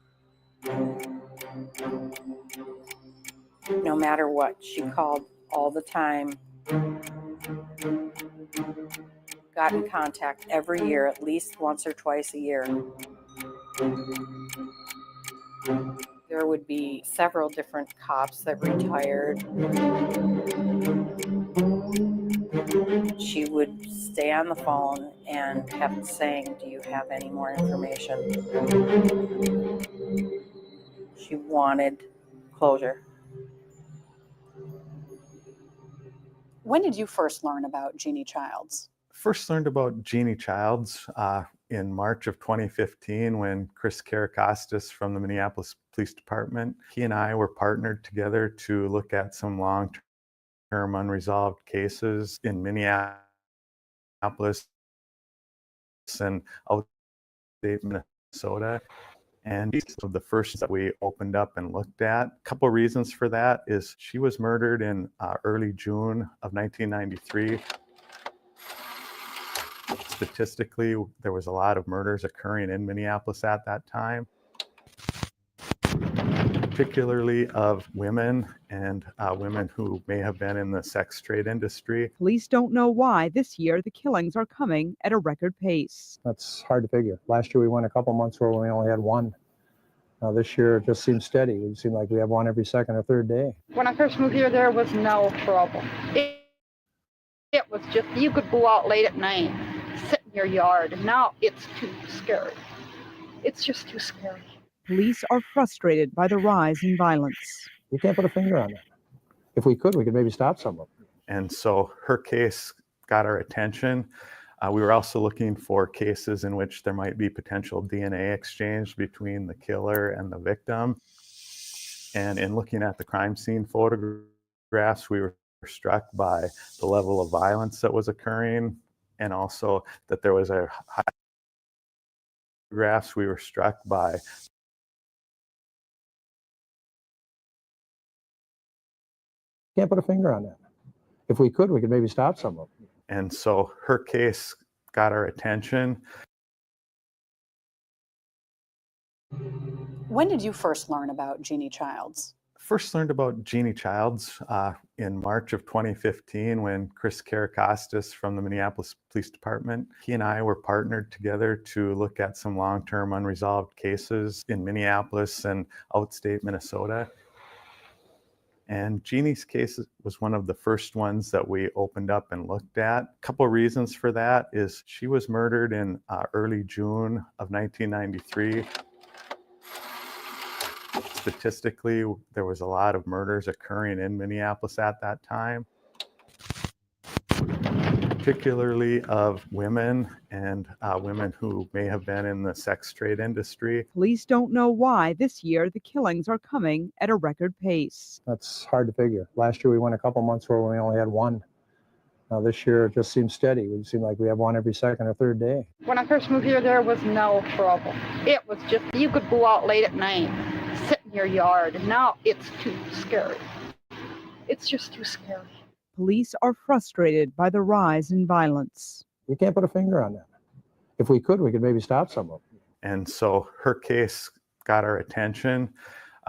No matter what, she called all the time, got in contact every year, at least once or twice a year. There would be several different cops that retired. She would stay on the phone and kept saying, do you have any more information? She wanted closure. When did you first learn about Jeanie Childs? First learned about Jeanie Childs in March of 2015 when Chris Karakostas from the Minneapolis Police Department, he and I were partnered together to look at some long-term unresolved cases in Minneapolis and outstate Minnesota. And so the first that we opened up and looked at, a couple of reasons for that is she was murdered in early June of 1993. Statistically, there was a lot of murders occurring in Minneapolis at that time, particularly of women and women who may have been in the sex trade industry. Police don't know why this year the killings are coming at a record pace. That's hard to figure. Last year we went a couple months where we only had one. Now this year it just seems steady. It seems like we have one every second or third day. When I first moved here, there was no trouble. It was just, you could go out late at night, sit in your yard, and now it's too scary. It's just too scary. Police are frustrated by the rise in violence. You can't put a finger on that. If we could maybe stop some of them. And so her case got our attention. We were also looking for cases in which there might be potential DNA exchange between the killer and the victim. And in looking at the crime scene photographs, we were struck by the level of violence that was occurring, and also that there was a high photographs. We were struck by Can't put a finger on that. If we could maybe stop some of them. And so her case got our attention. When did you first learn about Jeanie Childs? First learned about Jeanie Childs in March of 2015 when Chris Karakostas from the Minneapolis Police Department, he and I were partnered together to look at some long-term unresolved cases in Minneapolis and outstate Minnesota. And Jeanie's case was one of the first ones that we opened up and looked at. A couple of reasons for that is she was murdered in early June of 1993. Statistically, there was a lot of murders occurring in Minneapolis at that time, particularly of women and women who may have been in the sex trade industry. Police don't know why this year the killings are coming at a record pace. That's hard to figure. Last year we went a couple months where we only had one. Now this year it just seems steady. It seems like we have one every second or third day. When I first moved here, there was no trouble. It was just, you could go out late at night, sit in your yard, and now it's too scary. It's just too scary. Police are frustrated by the rise in violence. You can't put a finger on that. If we could maybe stop some of them. And so her case got our attention.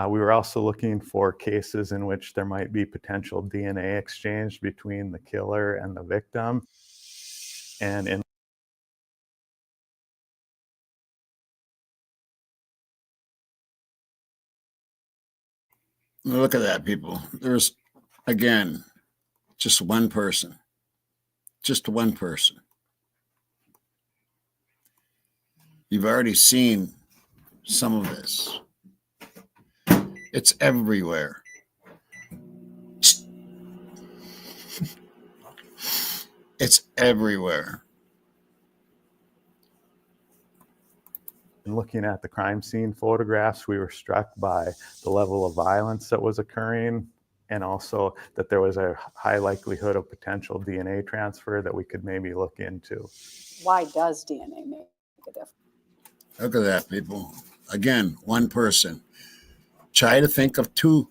We were also looking for cases in which there might be potential DNA exchange between the killer and the victim. And in Look at that, people. There's, again, just one person. Just one person. You've already seen some of this. It's everywhere. It's everywhere. And looking at the crime scene photographs, we were struck by the level of violence that was occurring, and also that there was a high likelihood of potential DNA transfer that we could maybe look into. Why does DNA make a difference? Look at that, people. Again, one person. Try to think of two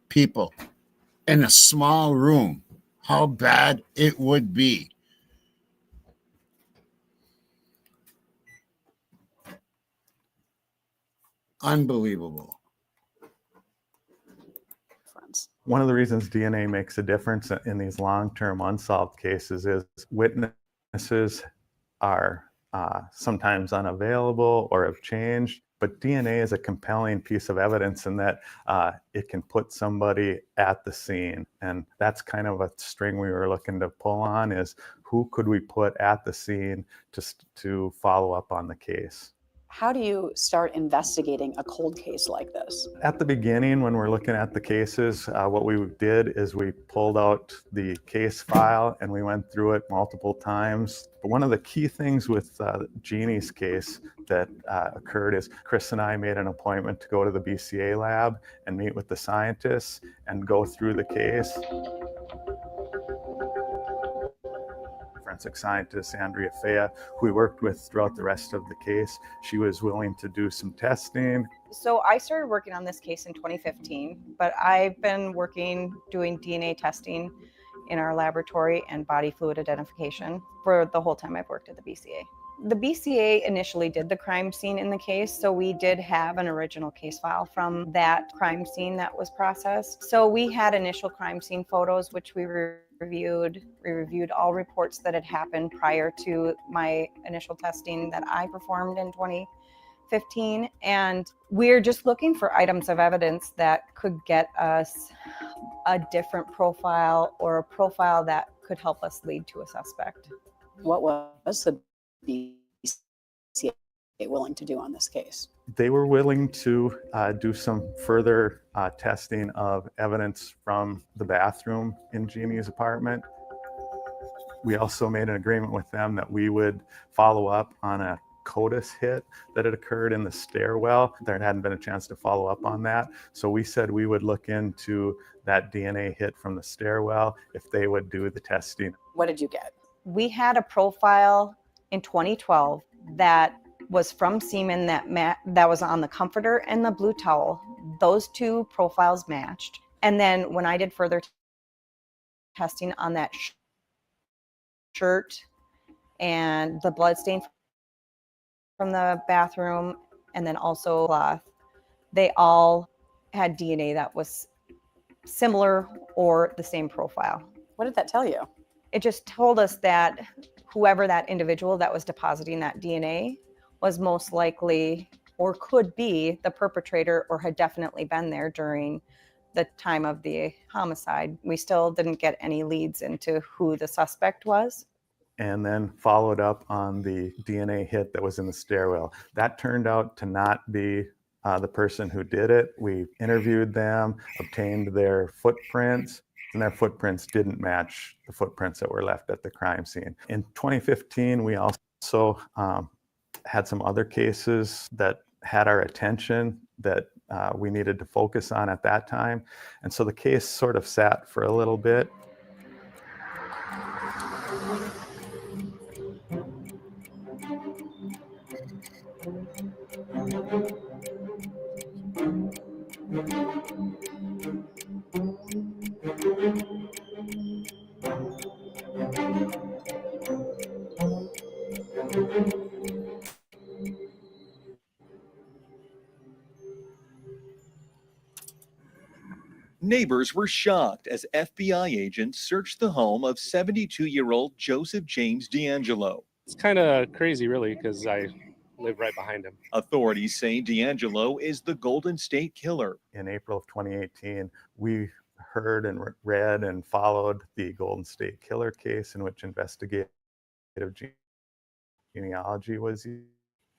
people in a small room. How bad it would be. Unbelievable. One of the reasons DNA makes a difference in these long-term unsolved cases is witnesses are sometimes unavailable or have changed, but DNA is a compelling piece of evidence in that it can put somebody at the scene. And that's kind of a string we were looking to pull on, is who could we put at the scene to follow up on the case. How do you start investigating a cold case like this? At the beginning, when we're looking at the cases, what we did is we pulled out the case file and we went through it multiple times. But one of the key things with Jeannie's case that occurred is Chris and I made an appointment to go to the BCA lab and meet with the scientists and go through the case. Forensic scientist Andrea Fea, who we worked with throughout the rest of the case. She was willing to do some testing. So I started working on this case in 2015, but I've been doing DNA testing in our laboratory and body fluid identification for the whole time I've worked at the BCA. The BCA initially did the crime scene in the case, so we did have an original case file from that crime scene that was processed. So we had initial crime scene photos, which we reviewed. We reviewed all reports that had happened prior to my initial testing that I performed in 2015. And we're just looking for items of evidence that could get us a different profile, or a profile that could help us lead to a suspect. What was the BCA willing to do on this case? They were willing to do some further testing of evidence from the bathroom in Jeannie's apartment. We also made an agreement with them that we would follow up on a CODIS hit that had occurred in the stairwell. There hadn't been a chance to follow up on that. So we said we would look into that DNA hit from the stairwell if they would do the testing. What did you get? We had a profile in 2012 that was from semen that was on the comforter and the blue towel. Those two profiles matched. And then when I did further testing on that shirt and the blood stain from the bathroom, and then also cloth, they all had DNA that was similar or the same profile. What did that tell you? It just told us that whoever that individual that was depositing that DNA was most likely, or could be, the perpetrator, or had definitely been there during the time of the homicide. We still didn't get any leads into who the suspect was. And then followed up on the DNA hit that was in the stairwell. That turned out to not be the person who did it. We interviewed them, obtained their footprints, and their footprints didn't match the footprints that were left at the crime scene. In 2015, we also had some other cases that had our attention that we needed to focus on at that time. And so the case sort of sat for a little bit. Neighbors were shocked as FBI agents searched the home of 72-year-old Joseph James D'Angelo. It's kind of crazy, really, because I live right behind him. Authorities say D'Angelo is the Golden State Killer. In April of 2018, we heard and read and followed the Golden State Killer case, in which investigative genealogy was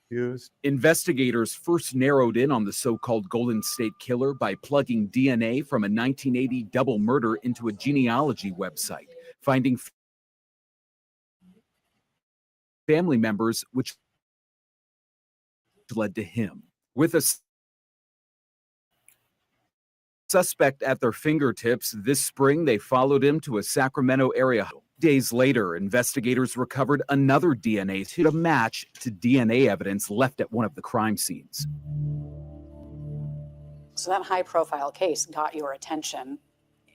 used. Investigators first narrowed in on the so-called Golden State Killer by plugging DNA from a 1980 double murder into a genealogy website, finding family members, which led to him. With a suspect at their fingertips, this spring they followed him to a Sacramento area. Days later, investigators recovered another DNA to match to DNA evidence left at one of the crime scenes. So that high-profile case got your attention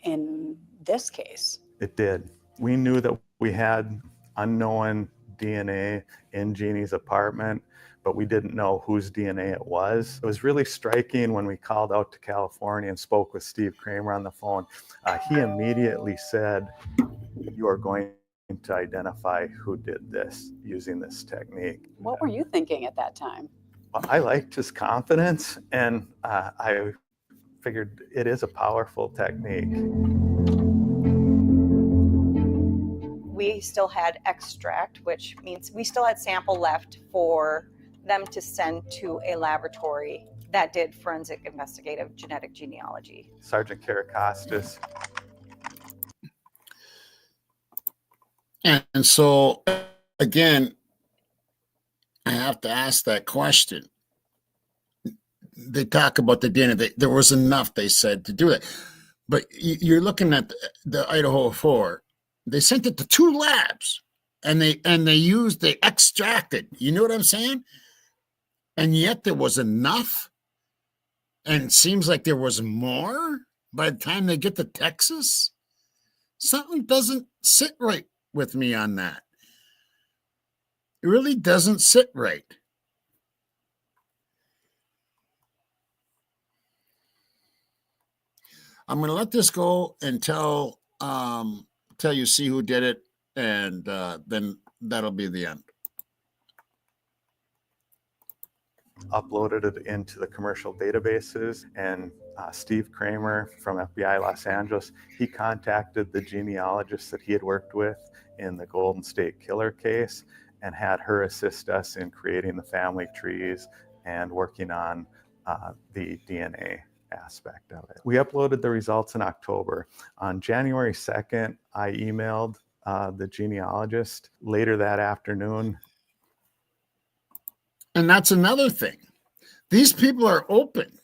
in this case. It did. We knew that we had unknown DNA in Jeannie's apartment, but we didn't know whose DNA it was. It was really striking when we called out to California and spoke with Steve Kramer on the phone. He immediately said, "You are going to identify who did this using this technique." What were you thinking at that time? I liked his confidence, and I figured it is a powerful technique. We still had extract, which means we still had sample left for them to send to a laboratory that did forensic investigative genetic genealogy. Sergeant Karakostas. And so, again, I have to ask that question. They talk about the DNA. There was enough, they said, to do it. But you're looking at the Idaho 4. They sent it to 2 labs, and they extracted. You know what I'm saying? And yet there was enough, and it seems like there was more by the time they get to Texas. Something doesn't sit right with me on that. It really doesn't sit right. I'm going to let this go until you see who did it, and then that'll be the end. Uploaded it into the commercial databases, and Steve Kramer from FBI Los Angeles, he contacted the genealogist that he had worked with in the Golden State Killer case and had her assist us in creating the family trees and working on the DNA aspect of it. We uploaded the results in October. On January 2nd, I emailed the genealogist later that afternoon. And that's another thing. These people are open.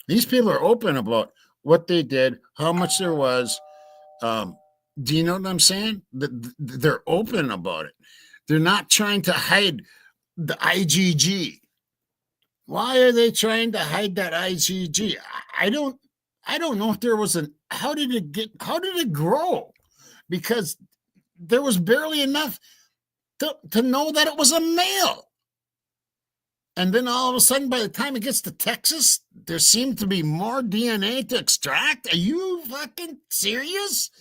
These people are open about what they did, how much there was. Do you know what I'm saying? They're open about it. They're not trying to hide the IgG. Why are they trying to hide that IgG? I don't know if there was how did it grow? Because there was barely enough to know that it was a male. And then all of a sudden, by the time it gets to Texas, there seemed to be more DNA to extract. Are you fucking serious?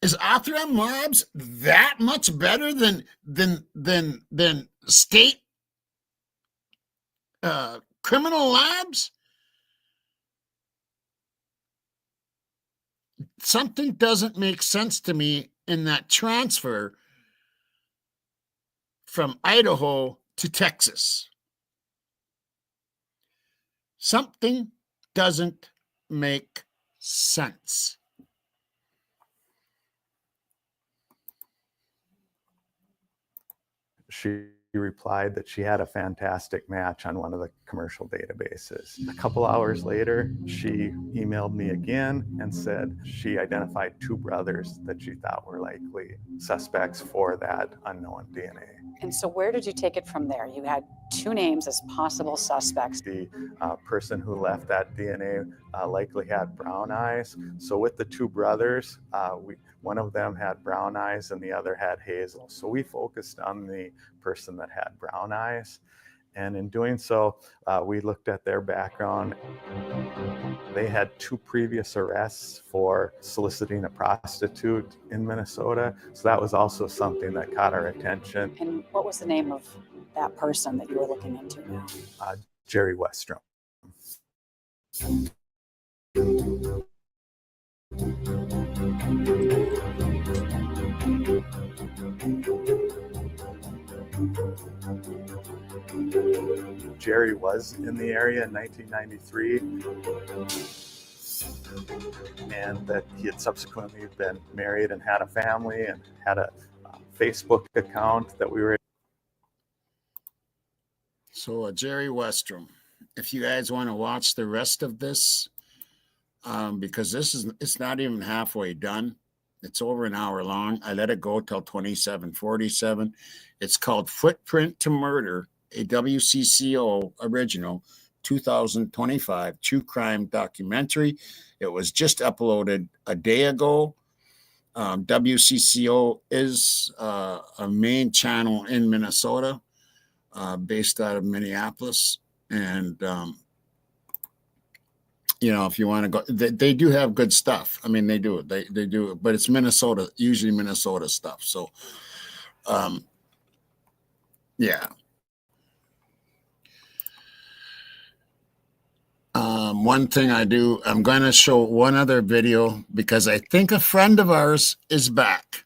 Is Othram Labs that much better than state criminal labs? Something doesn't make sense to me in that transfer from Idaho to Texas. Something doesn't make sense. She replied that she had a fantastic match on one of the commercial databases. A couple hours later, she emailed me again and said she identified 2 brothers that she thought were likely suspects for that unknown DNA. And so where did you take it from there? You had 2 names as possible suspects. The person who left that DNA likely had brown eyes. So with the 2 brothers, one of them had brown eyes and the other had hazel. So we focused on the person that had brown eyes. And in doing so, we looked at their background. They had 2 previous arrests for soliciting a prostitute in Minnesota. So that was also something that caught our attention. And what was the name of that person that you were looking into now? Jerry Westrom. Jerry was in the area in 1993, and that he had subsequently been married and had a family and had a Facebook account that we were. So Jerry Westrom, if you guys want to watch the rest of this, because it's not even halfway done. It's over an hour long. I let it go till 27:47. It's called Footprint to Murder, a WCCO original 2025 true crime documentary. It was just uploaded a day ago. WCCO is a main channel in Minnesota, based out of Minneapolis. And, if you want to go, they do have good stuff. I mean, they do, but it's Minnesota, usually Minnesota stuff. So, yeah. One thing I do, I'm going to show one other video because I think a friend of ours is back.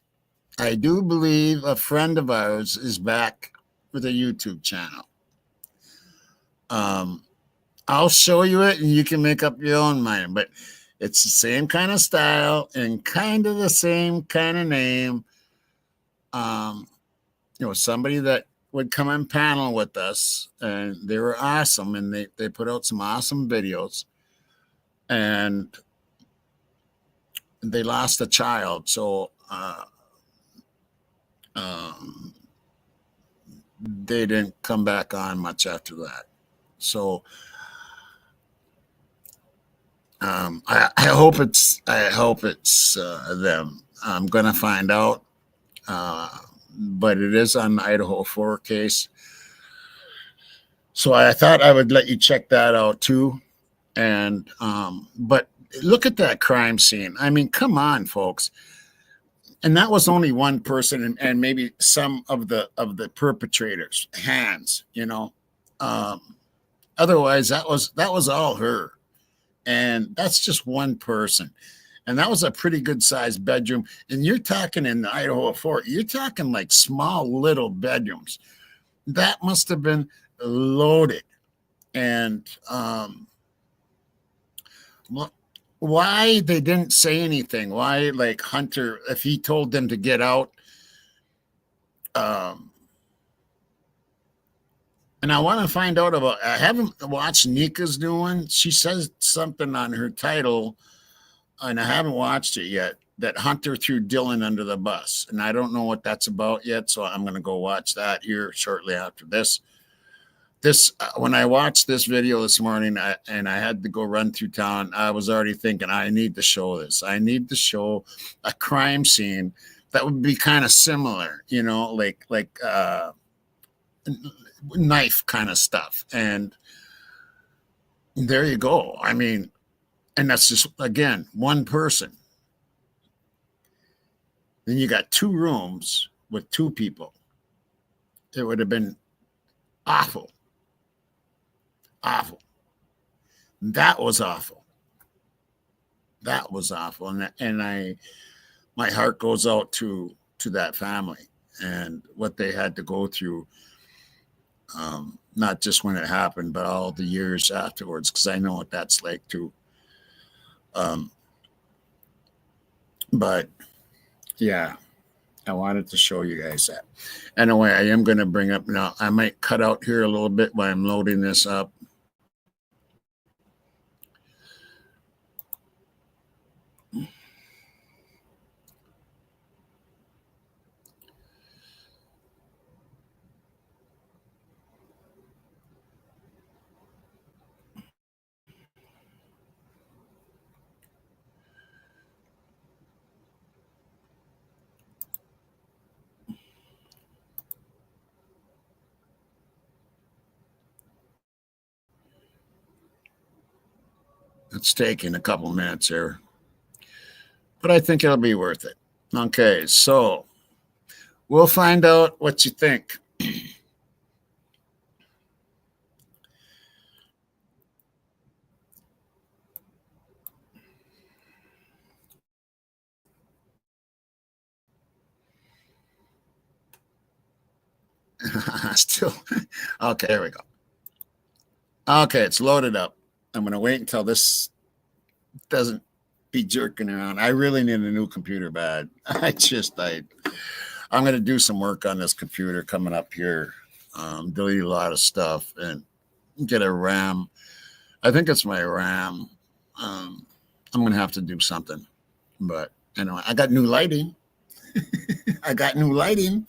I do believe a friend of ours is back with a YouTube channel. I'll show you it and you can make up your own mind, but it's the same kind of style and kind of the same kind of name. Somebody that would come and panel with us, and they were awesome, and they put out some awesome videos, and they lost a child. So, they didn't come back on much after that. So, I hope it's them. I'm gonna find out, but it is on the Idaho 4 case. So I thought I would let you check that out too. And but look at that crime scene. I mean, come on, folks. And that was only one person, and maybe some of the perpetrators' hands. Otherwise, that was all her. And that's just one person. And that was a pretty good sized bedroom. And you're talking in the Idaho 4, you're talking like small little bedrooms. That must have been loaded. And why they didn't say anything? Why, like Hunter, if he told them to get out? And I want to find out about, I haven't watched Nika's new one. She says something on her title, and I haven't watched it yet, that Hunter threw Dylan under the bus. And I don't know what that's about yet, so I'm going to go watch that here shortly after this. When I watched this video this morning, and I had to go run through town, I was already thinking, I need to show this. I need to show a crime scene that would be kind of similar, like knife kind of stuff. And there you go. I mean, and that's just, again, one person. Then you got 2 rooms with 2 people. It would have been awful. Awful. That was awful. That was awful. And my heart goes out to that family and what they had to go through. Not just when it happened, but all the years afterwards, because I know what that's like too. But yeah, I wanted to show you guys that. Anyway, I am going to bring up now. I might cut out here a little bit while I'm loading this up. It's taking a couple minutes here, but I think it'll be worth it. Okay, so we'll find out what you think. Still, okay, there we go. Okay, it's loaded up. I'm going to wait until this doesn't be jerking around. I really need a new computer bad. I'm going to do some work on this computer coming up here. Delete a lot of stuff and get a RAM. I think it's my RAM. I'm going to have to do something. But anyway, I got new lighting. I got new lighting.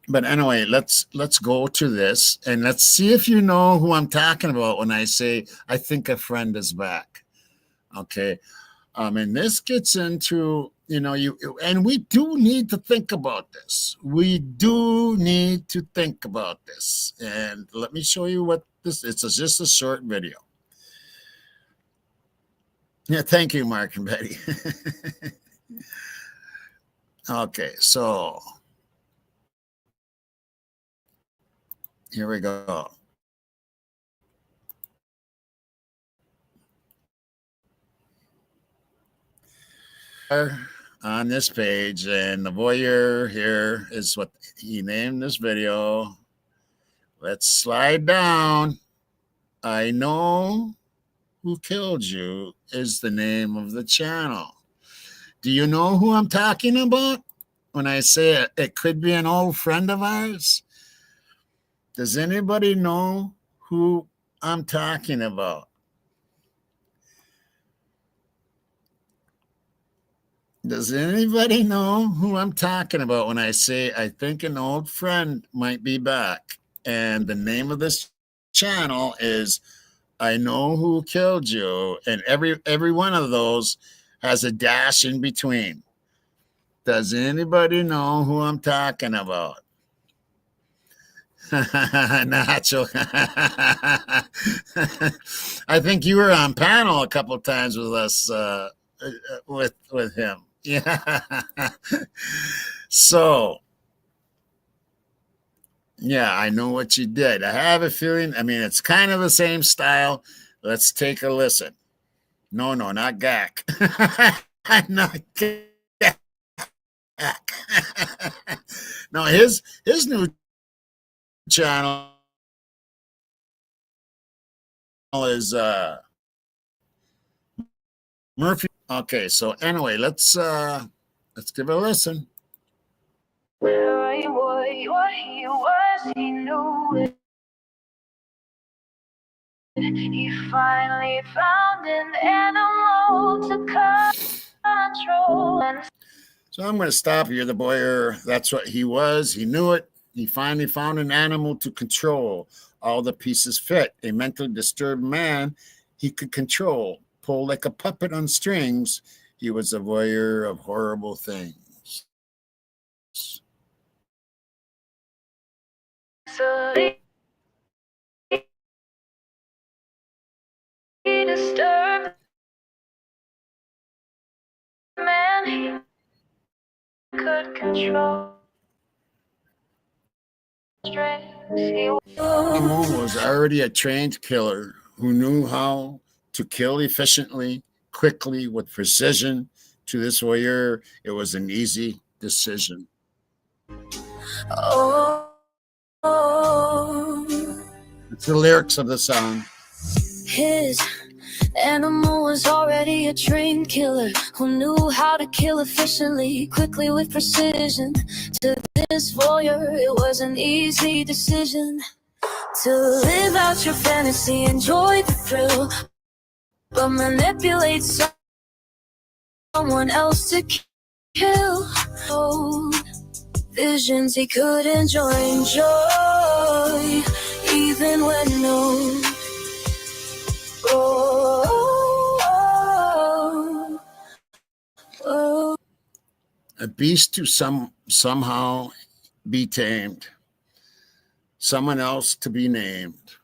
But anyway, let's go to this and let's see if you know who I'm talking about when I say I think a friend is back. Okay. And this gets into, and we do need to think about this. We do need to think about this. And let me show you what this is. It's just a short video. Yeah, thank you, Mark and Betty. Okay, so here we go. On this page, and the voyeur here is what he named this video. Let's slide down. I Know Who Killed You is the name of the channel. Do you know who I'm talking about when I say it could be an old friend of ours? Does anybody know who I'm talking about? Does anybody know who I'm talking about when I say I think an old friend might be back? And the name of this channel is I Know Who Killed You. And every one of those has a dash in between. Does anybody know who I'm talking about? Nacho. I think you were on panel a couple of times with us, with him. Yeah. So, yeah, I know what you did. I have a feeling, it's kind of the same style. Let's take a listen. No, not Gak. Not Gak. No, his new channel is Murphy. Okay, so anyway, let's give it a listen. Where he was, he knew it. He finally found an animal to control. So I'm going to stop here. The voyeur, that's what he was. He knew it. He finally found an animal to control. All the pieces fit. A mentally disturbed man he could control. Pull like a puppet on strings. He was a voyeur of horrible things. So he disturbed the man he could control. He was already a trained killer who knew how to kill efficiently, quickly, with precision. To this voyeur, it was an easy decision. It's the lyrics of the song. His animal was already a trained killer who knew how to kill efficiently, quickly, with precision. To this voyeur, it was an easy decision to live out your fantasy, enjoy the thrill, but manipulate someone else to kill. Oh, visions he could enjoy, even when no. A beast to somehow be tamed, someone else to be named.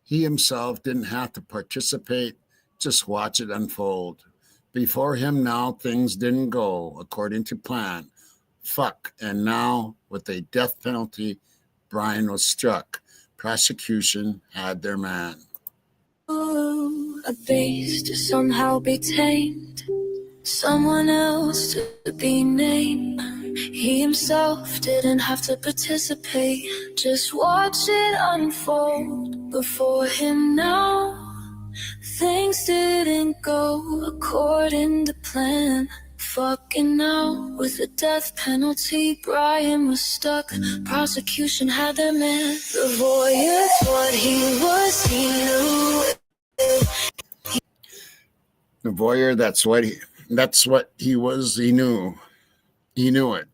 He himself didn't have to participate, just watch it unfold. Before him now, things didn't go according to plan. Fuck. And now, with a death penalty, Brian was struck. Prosecution had their man. A beast to somehow be tamed, someone else to be named. He himself didn't have to participate, just watch it unfold before him now. Things didn't go according to plan. Fucking now, with the death penalty, Brian was stuck. Prosecution had their man. The voyeur's what he was, he knew. The voyeur, that's what he was, he knew. He knew it.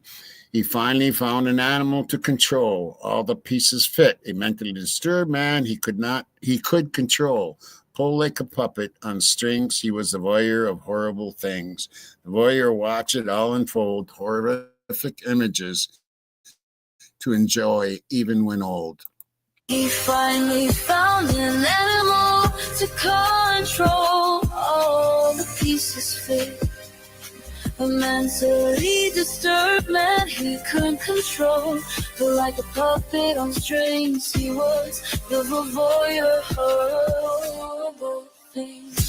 He finally found an animal to control. All the pieces fit. A mentally disturbed man he could control. Pull like a puppet on strings. He was the voyeur of horrible things. The voyeur watched it all unfold, horrific images to enjoy even when old. He finally found an animal to control. All the pieces fit. A mentally disturbed man he couldn't control. But like a puppet on strings, he was the voyeur of horrible things.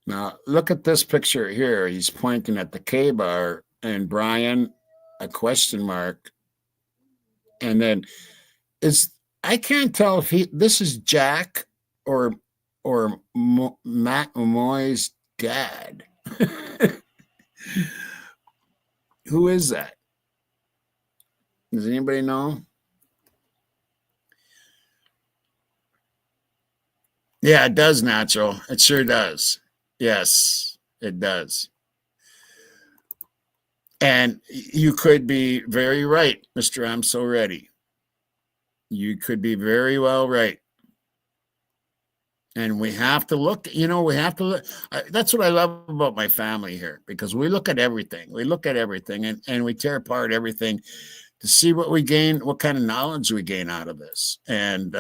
Now, look at this picture here. He's pointing at the K-bar, and Brian, a question mark. And then I can't tell if this is Jack or Matt Moy's dad. Who is that? Does anybody know? Yeah, it does, Nacho. It sure does. Yes, it does. And you could be very right, Mr. I'm So Ready. You could be very well right. And we have to look, we have to look. That's what I love about my family here, because we look at everything. We look at everything and we tear apart everything to see what we gain, what kind of knowledge we gain out of this. And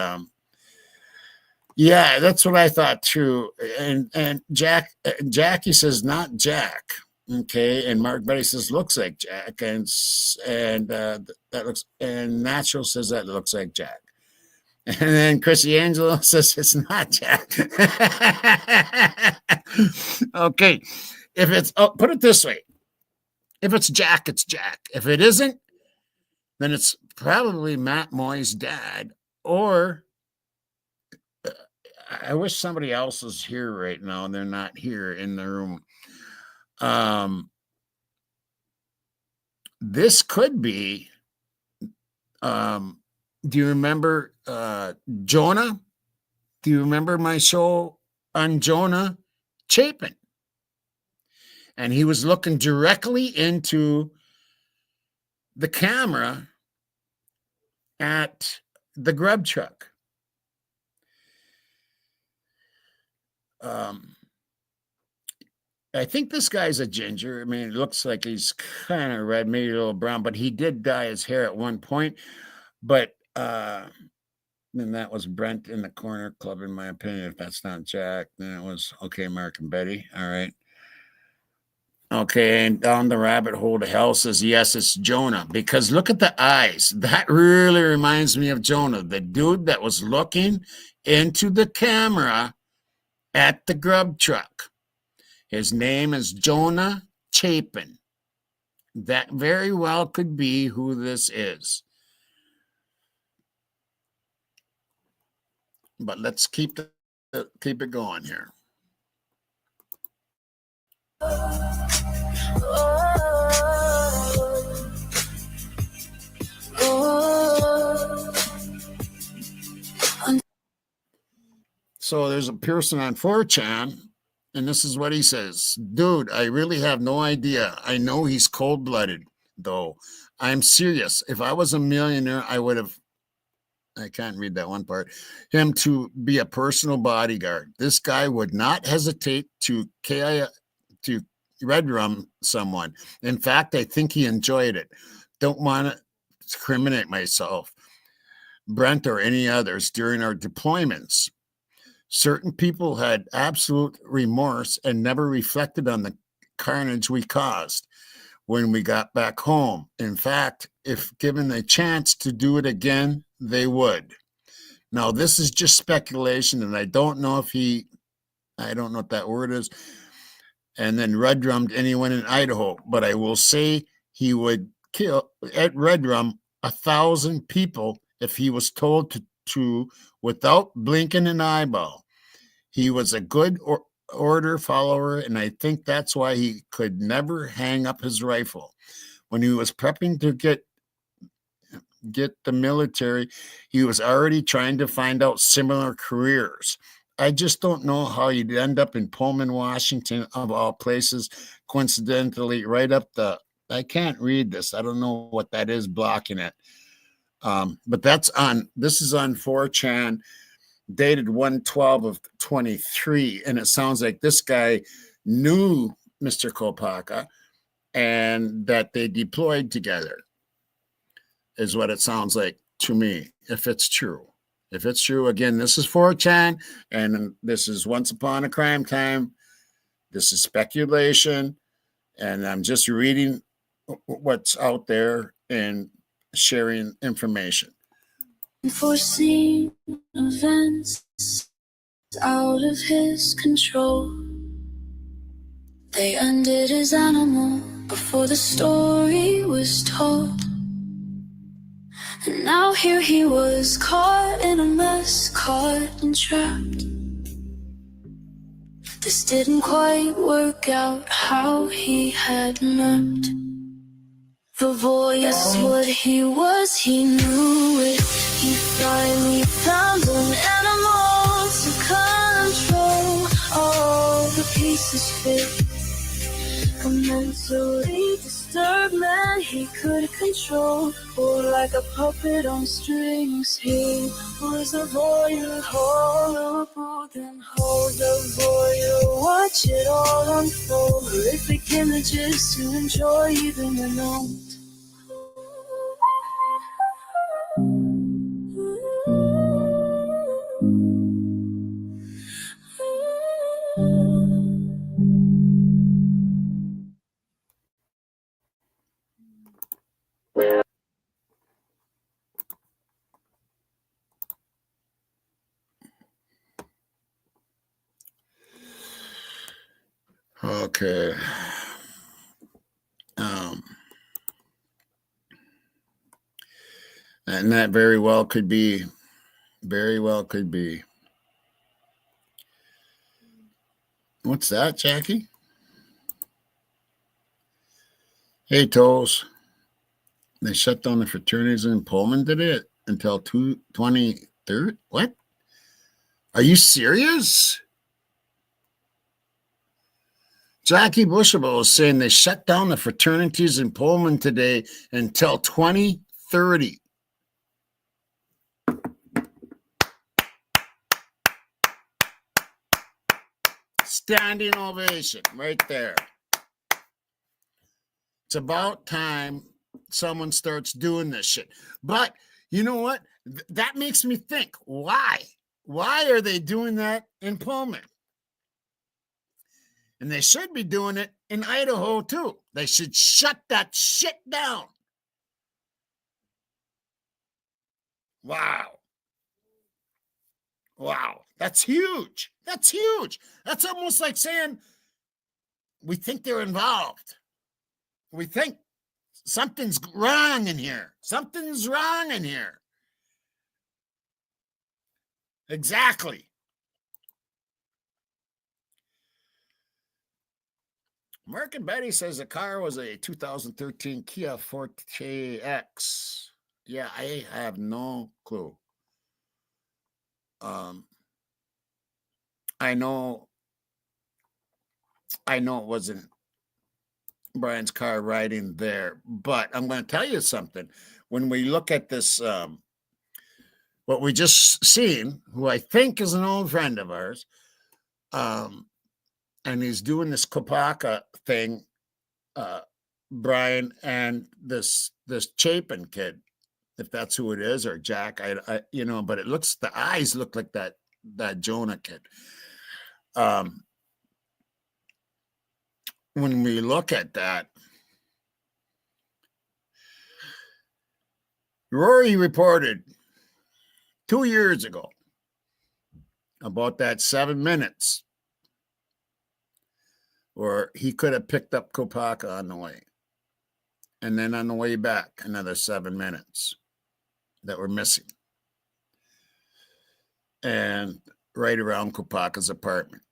yeah, that's what I thought too. And Jackie says, not Jack. Okay. And Mark Betty says, looks like Jack. And that looks, and Natural says that looks like Jack. And then Chrissy Angelo says it's not Jack. Okay. If it's, put it this way. If it's Jack, it's Jack. If it isn't, then it's probably Matt Moy's dad. Or I wish somebody else was here right now, and they're not here in the room. This could be, do you remember Jonah? Do you remember my show on Jonah Chapin? And he was looking directly into the camera at the grub truck. I think this guy's a ginger. I mean, it looks like he's kind of red, maybe a little brown, but he did dye his hair at one point. But then that was Brent in the corner club, in my opinion. If that's not Jack, then it was okay, Mark and Betty. All right. Okay, and down the rabbit hole to hell says, yes, it's Jonah. Because look at the eyes. That really reminds me of Jonah, the dude that was looking into the camera at the grub truck. His name is Jonah Chapin. That very well could be who this is. But let's keep it going here. So there's a person on 4chan, and this is what he says. Dude, I really have no idea. I know he's cold-blooded, though. I'm serious. If I was a millionaire, I would have, I can't read that one part, him to be a personal bodyguard. This guy would not hesitate to red rum someone. In fact, I think he enjoyed it. Don't want incriminate myself, Brent, or any others during our deployments. Certain people had absolute remorse and never reflected on the carnage we caused when we got back home. In fact, if given the chance to do it again, they would. Now, this is just speculation, and I don't know if I don't know what that word is, and then red drummed anyone in Idaho, but I will say he would kill at red drum 1,000 people if he was told to without blinking an eyeball. He was a good order follower, and I think that's why he could never hang up his rifle. When he was prepping to get the military, he was already trying to find out similar careers. I just don't know how you'd end up in Pullman, Washington, of all places, coincidentally, right up the, I can't read this. I don't know what that is blocking it. But this is on 4chan, dated 1/12 of 23. And it sounds like this guy knew Mr. Kopaka and that they deployed together, is what it sounds like to me, if it's true. If it's true, again, this is 4chan, and this is Once Upon a Crime Time. This is speculation, and I'm just reading what's out there and sharing information. Unforeseen events out of his control. They ended his animal before the story was told. And now here he was, caught in a mess, caught and trapped. This didn't quite work out how he had mapped. The boy is what he was, he knew it. He finally found an animal to control. All the pieces fit. A mentally disturbed man he could control, or like a puppet on strings. He was a voyeur, horrible, then hold the voyeur, watch it all unfold. Horrific images to enjoy even when owned. Okay. And that very well could be. What's that, Jackie? Hey, Toes. They shut down the fraternities in Pullman today until 23rd? What? Are you serious? Jackie Bushabel is saying they shut down the fraternities in Pullman today until 2030. Standing ovation right there. It's about time someone starts doing this shit. But you know what? That makes me think, why? Why are they doing that in Pullman? And they should be doing it in Idaho too. They should shut that shit down. Wow. Wow. That's huge. That's huge. That's almost like saying we think they're involved. We think something's wrong in here. Something's wrong in here. Exactly. Mark and Betty says the car was a 2013 Kia Forte X. Yeah, I have no clue. I know it wasn't Brian's car riding there, but I'm going to tell you something. When we look at this, what we just seen, who I think is an old friend of ours, and he's doing this Kopaka thing, Brian, and this Chapin kid, if that's who it is, or Jack. You know, but the eyes look like that Jonah kid. When we look at that, Rory reported 2 years ago about that 7 minutes where he could have picked up Kopaka on the way. And then on the way back, another 7 minutes that were missing. And right around Kopaka's apartment.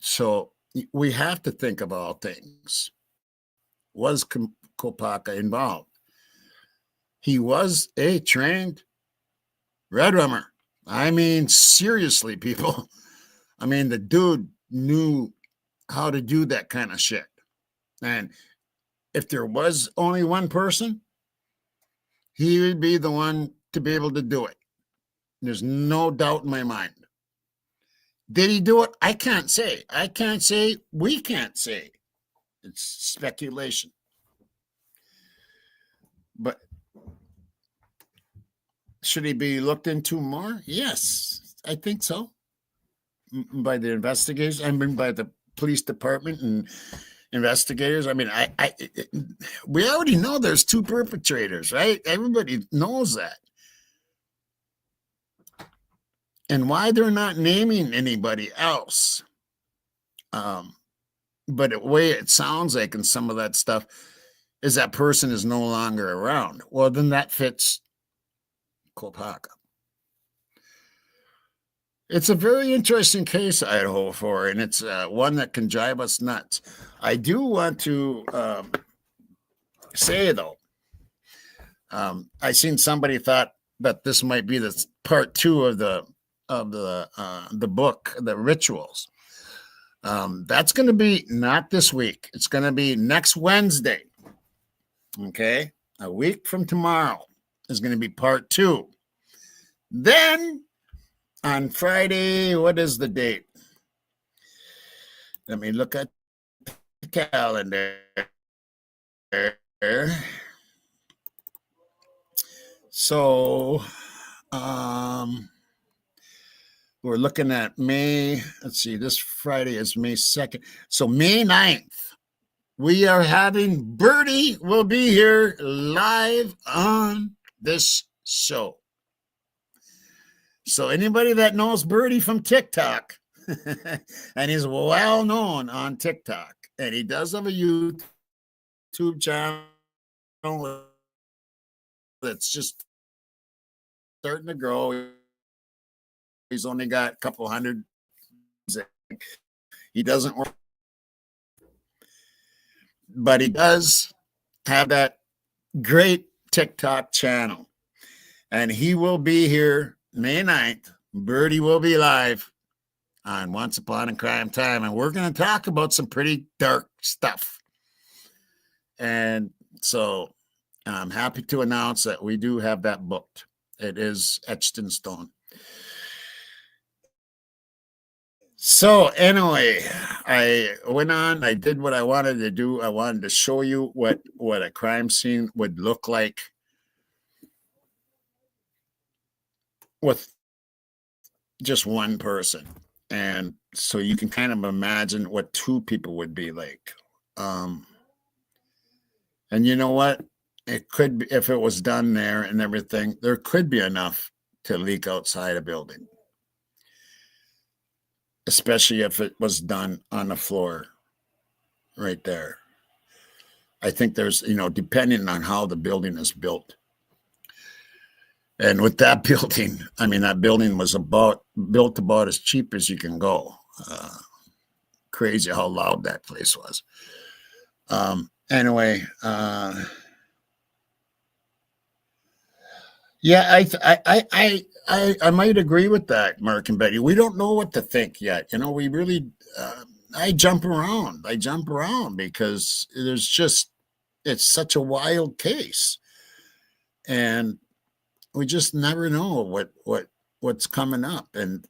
So we have to think of all things. Was Kopaka involved? He was a trained red rummer. I mean, seriously, people. I mean, the dude knew how to do that kind of shit. And if there was only one person, he would be the one to be able to do it. There's no doubt in my mind. Did he do it? I can't say. I can't say. We can't say. It's speculation. But should he be looked into more? Yes, I think so. By the investigators, I mean, by the police department and investigators. I mean, we already know there's 2 perpetrators, right? Everybody knows that. And why they're not naming anybody else. But the way it sounds like in some of that stuff is that person is no longer around. Well, then that fits Kopaka. It's a very interesting case, Idaho 4, and it's one that can drive us nuts. I do want to say, though, I seen somebody thought that this might be the part 2 of the book, The Rituals. That's going to be not this week. It's going to be next Wednesday. Okay, a week from tomorrow is going to be part 2. Then on Friday, what is the date? Let me look at the calendar. So, we're looking at May. Let's see, this Friday is May 2nd. So May 9th, we are having Birdie will be here live on this show. So anybody that knows Birdie from TikTok, and he's well known on TikTok, and he does have a YouTube channel that's just starting to grow. He's only got a couple hundred. He doesn't work, but he does have that great TikTok channel, and he will be here May 9th. Birdie will be live on Once Upon a Crime Time, and we're going to talk about some pretty dark stuff. And so I'm happy to announce that we do have that booked. It is etched in stone. So anyway, I went on, I did what I wanted to do. I wanted to show you what a crime scene would look like with just one person. And so you can kind of imagine what 2 people would be like. And you know what? It could be, if it was done there and everything, there could be enough to leak outside a building, especially if it was done on the floor right there. I think there's, depending on how the building is built. And with that building, I mean, that building was built about as cheap as you can go. Crazy how loud that place was. Anyway, yeah, I might agree with that, Mark and Betty. We don't know what to think yet. We really, I jump around because it's such a wild case. And we just never know what's coming up. And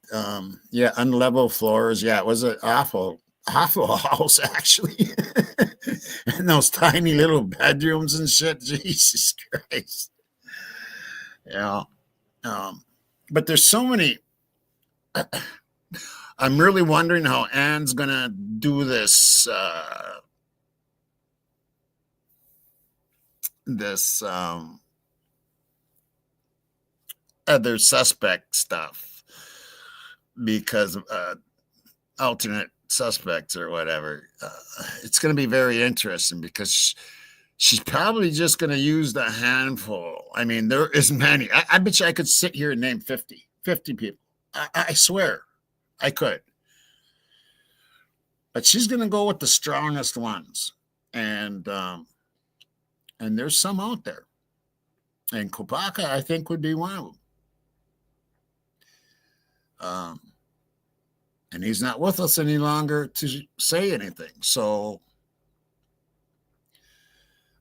yeah, unlevel floors. Yeah, it was an awful house, actually. And those tiny little bedrooms and shit. Jesus Christ. Yeah. But there's so many. I'm really wondering how Anne's going to do this. Other suspect stuff, because alternate suspects or whatever. It's going to be very interesting because she's probably just going to use the handful. I mean, there is many. I bet you I could sit here and name 50 people. I swear I could. But she's going to go with the strongest ones. And there's some out there. And Kopaka, I think, would be one of them. And he's not with us any longer to say anything. So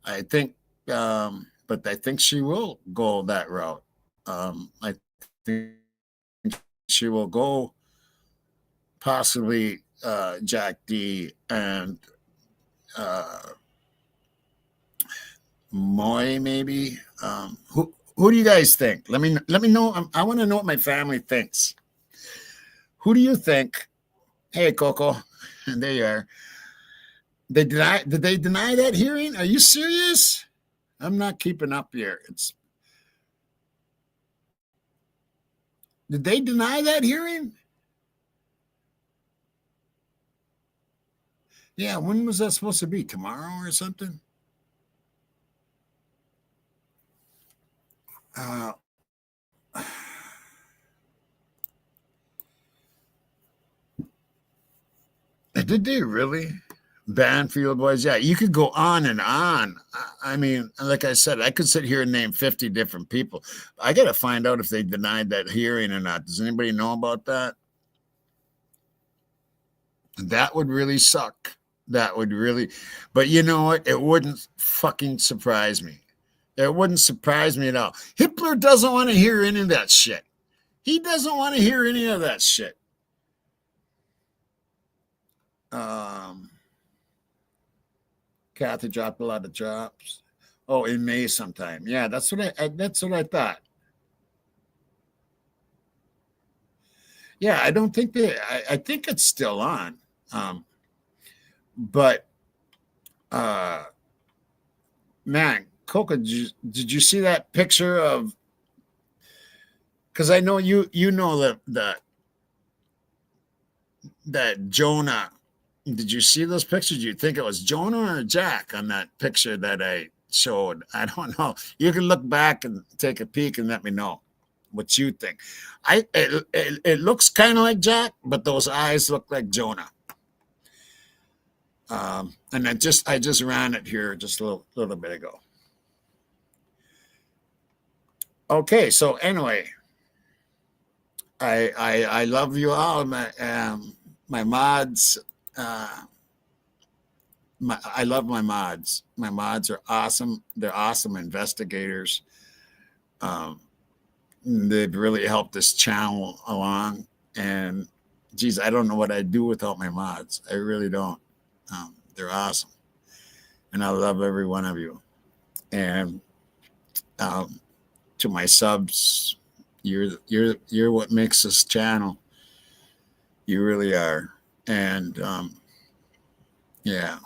I think, but I think she will go that route. I think she will go possibly Jack D and Moy, maybe. Who do you guys think? Let me know. I want to know what my family thinks. Who do you think? Hey, Coco, and there you are. Did they deny that hearing? Are you serious? I'm not keeping up here. Did they deny that hearing? Yeah, when was that supposed to be? Tomorrow or something? Did they really? Banfield boys? Yeah, you could go on and on. I mean, like I said, I could sit here and name 50 different people. I got to find out if they denied that hearing or not. Does anybody know about that? That would really suck. That would really, but you know what? It wouldn't fucking surprise me. It wouldn't surprise me at all. Hitler doesn't want to hear any of that shit. He doesn't want to hear any of that shit. Kathy dropped a lot of drops. Oh, in May sometime. Yeah, that's what I thought. Yeah, I don't think I think it's still on. But man, Coca, did you see that picture of? Because I know you know that Jonah. Did you see those pictures? Do you think it was Jonah or Jack on that picture that I showed? I don't know. You can look back and take a peek and let me know what you think. It looks kind of like Jack, but those eyes look like Jonah. And I just ran it here just a little bit ago. Okay, so anyway, I love you all, my mods. I love my mods. My mods are awesome. They're awesome investigators. They've really helped this channel along. And geez, I don't know what I'd do without my mods. I really don't. They're awesome, and I love every one of you. And to my subs, you're what makes this channel. You really are. And yeah,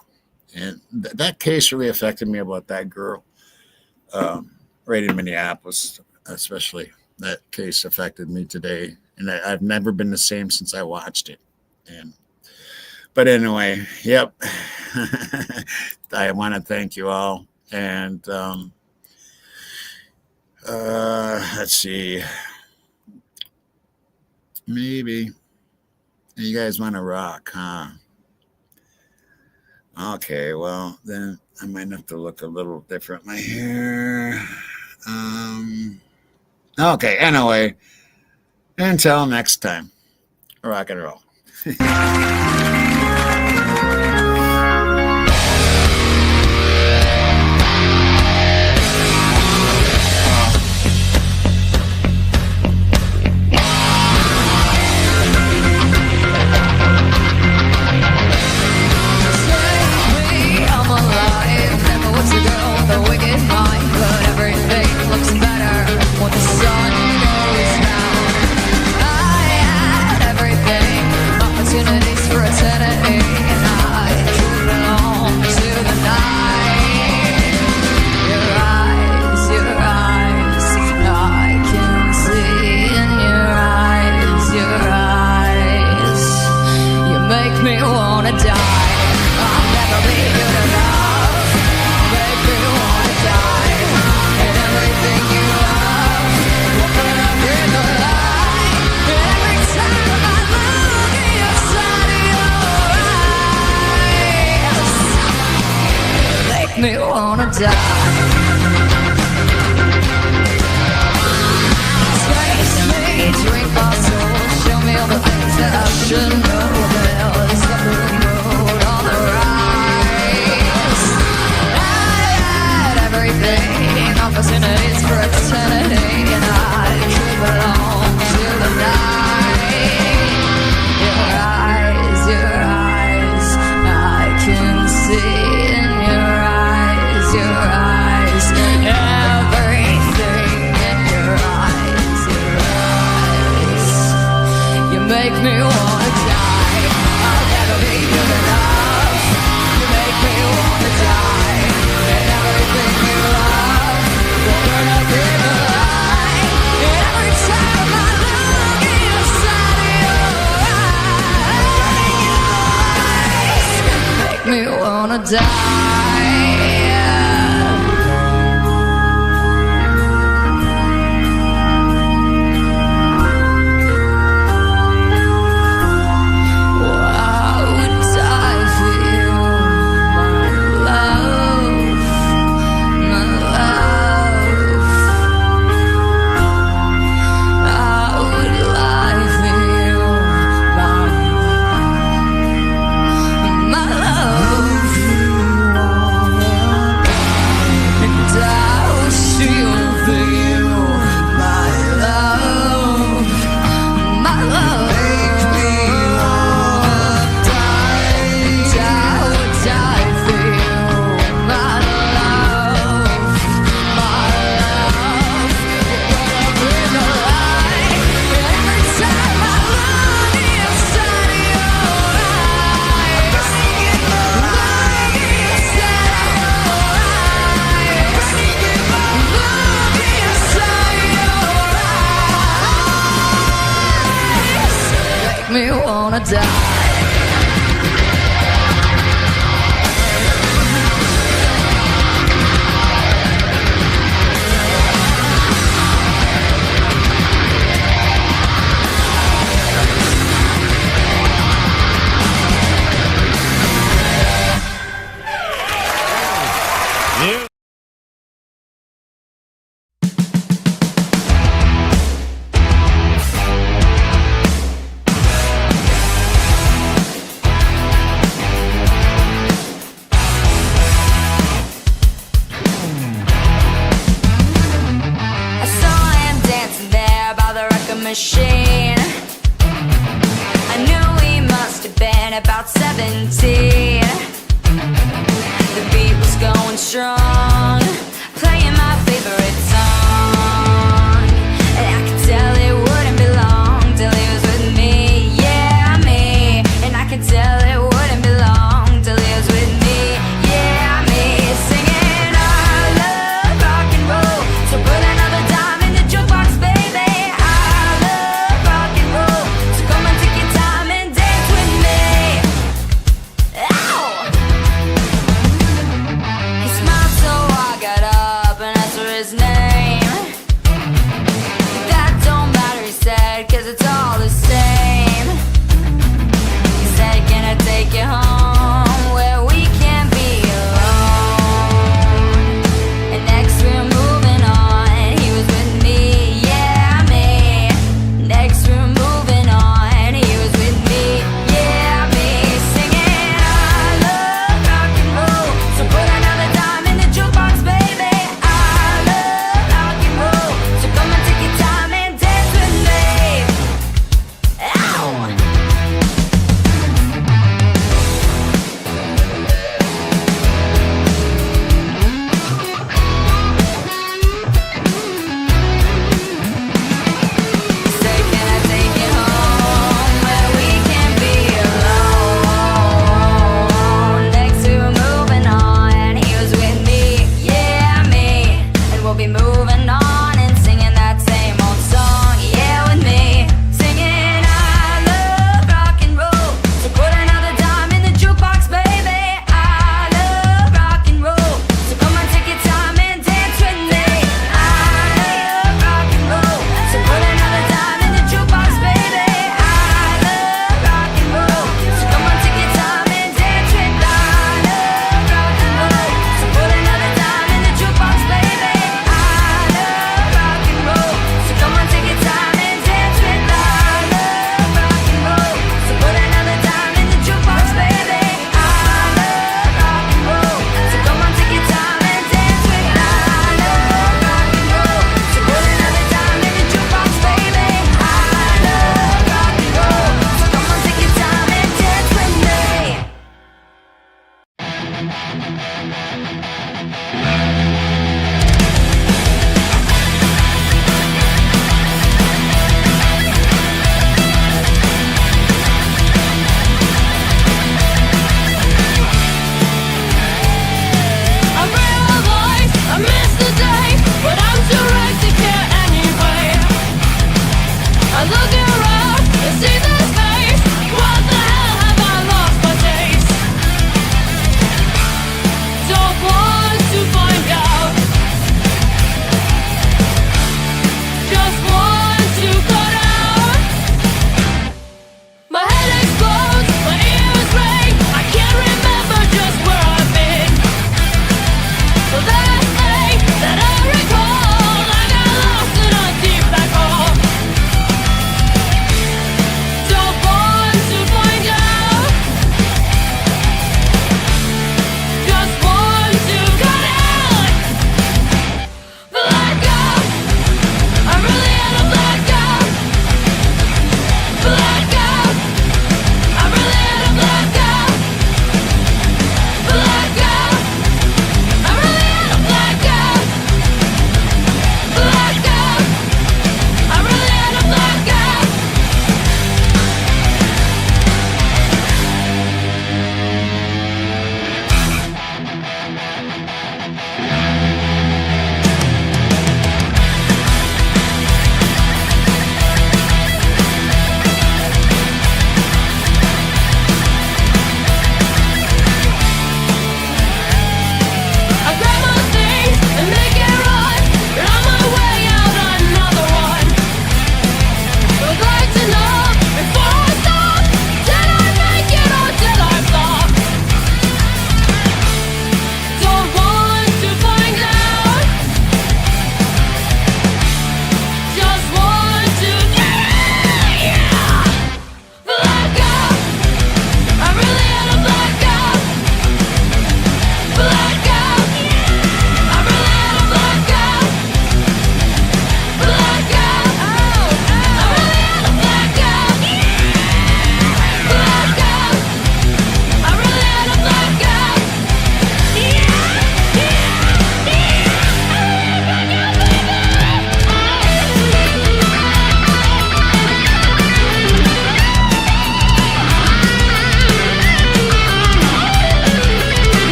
and that case really affected me about that girl right in Minneapolis, especially. That case affected me today, and I've never been the same since I watched it. But anyway, yep. I want to thank you all. And let's see. Maybe you guys want to rock, huh? Okay, well, then I might have to look a little differently here. Okay, anyway, until next time, rock and roll. The wicked mind, but everything looks better with the should know there's a blue moon on the rise. I had everything, opportunities for eternity, and I could belong to the night. Your eyes, I can see in your eyes, everything in your eyes. You make me wanna die. I'll never be good enough. You make me wanna die. And everything you love will burn up in the light. And every time I look inside your eyes, make me wanna die. Me wanna die. Machine. I knew he must have been about 17. The beat was going strong, playing my favorite song, and I could tell it wouldn't be long till he was with me, yeah, me. And I could tell it wouldn't be long till he was with me, yeah, me. Singing I love rock and roll, so put another dime in the jukebox, baby. Take you home where we can be alone. And next we're moving on. He was with me, yeah, me. Next we're moving on. He was with me, yeah, me. Singing I love rock and roll, so put another dime in the jukebox, baby. I love rock and roll, so come and take your time and dance with me. Ow!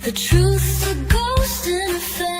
The truth's a ghost in a face.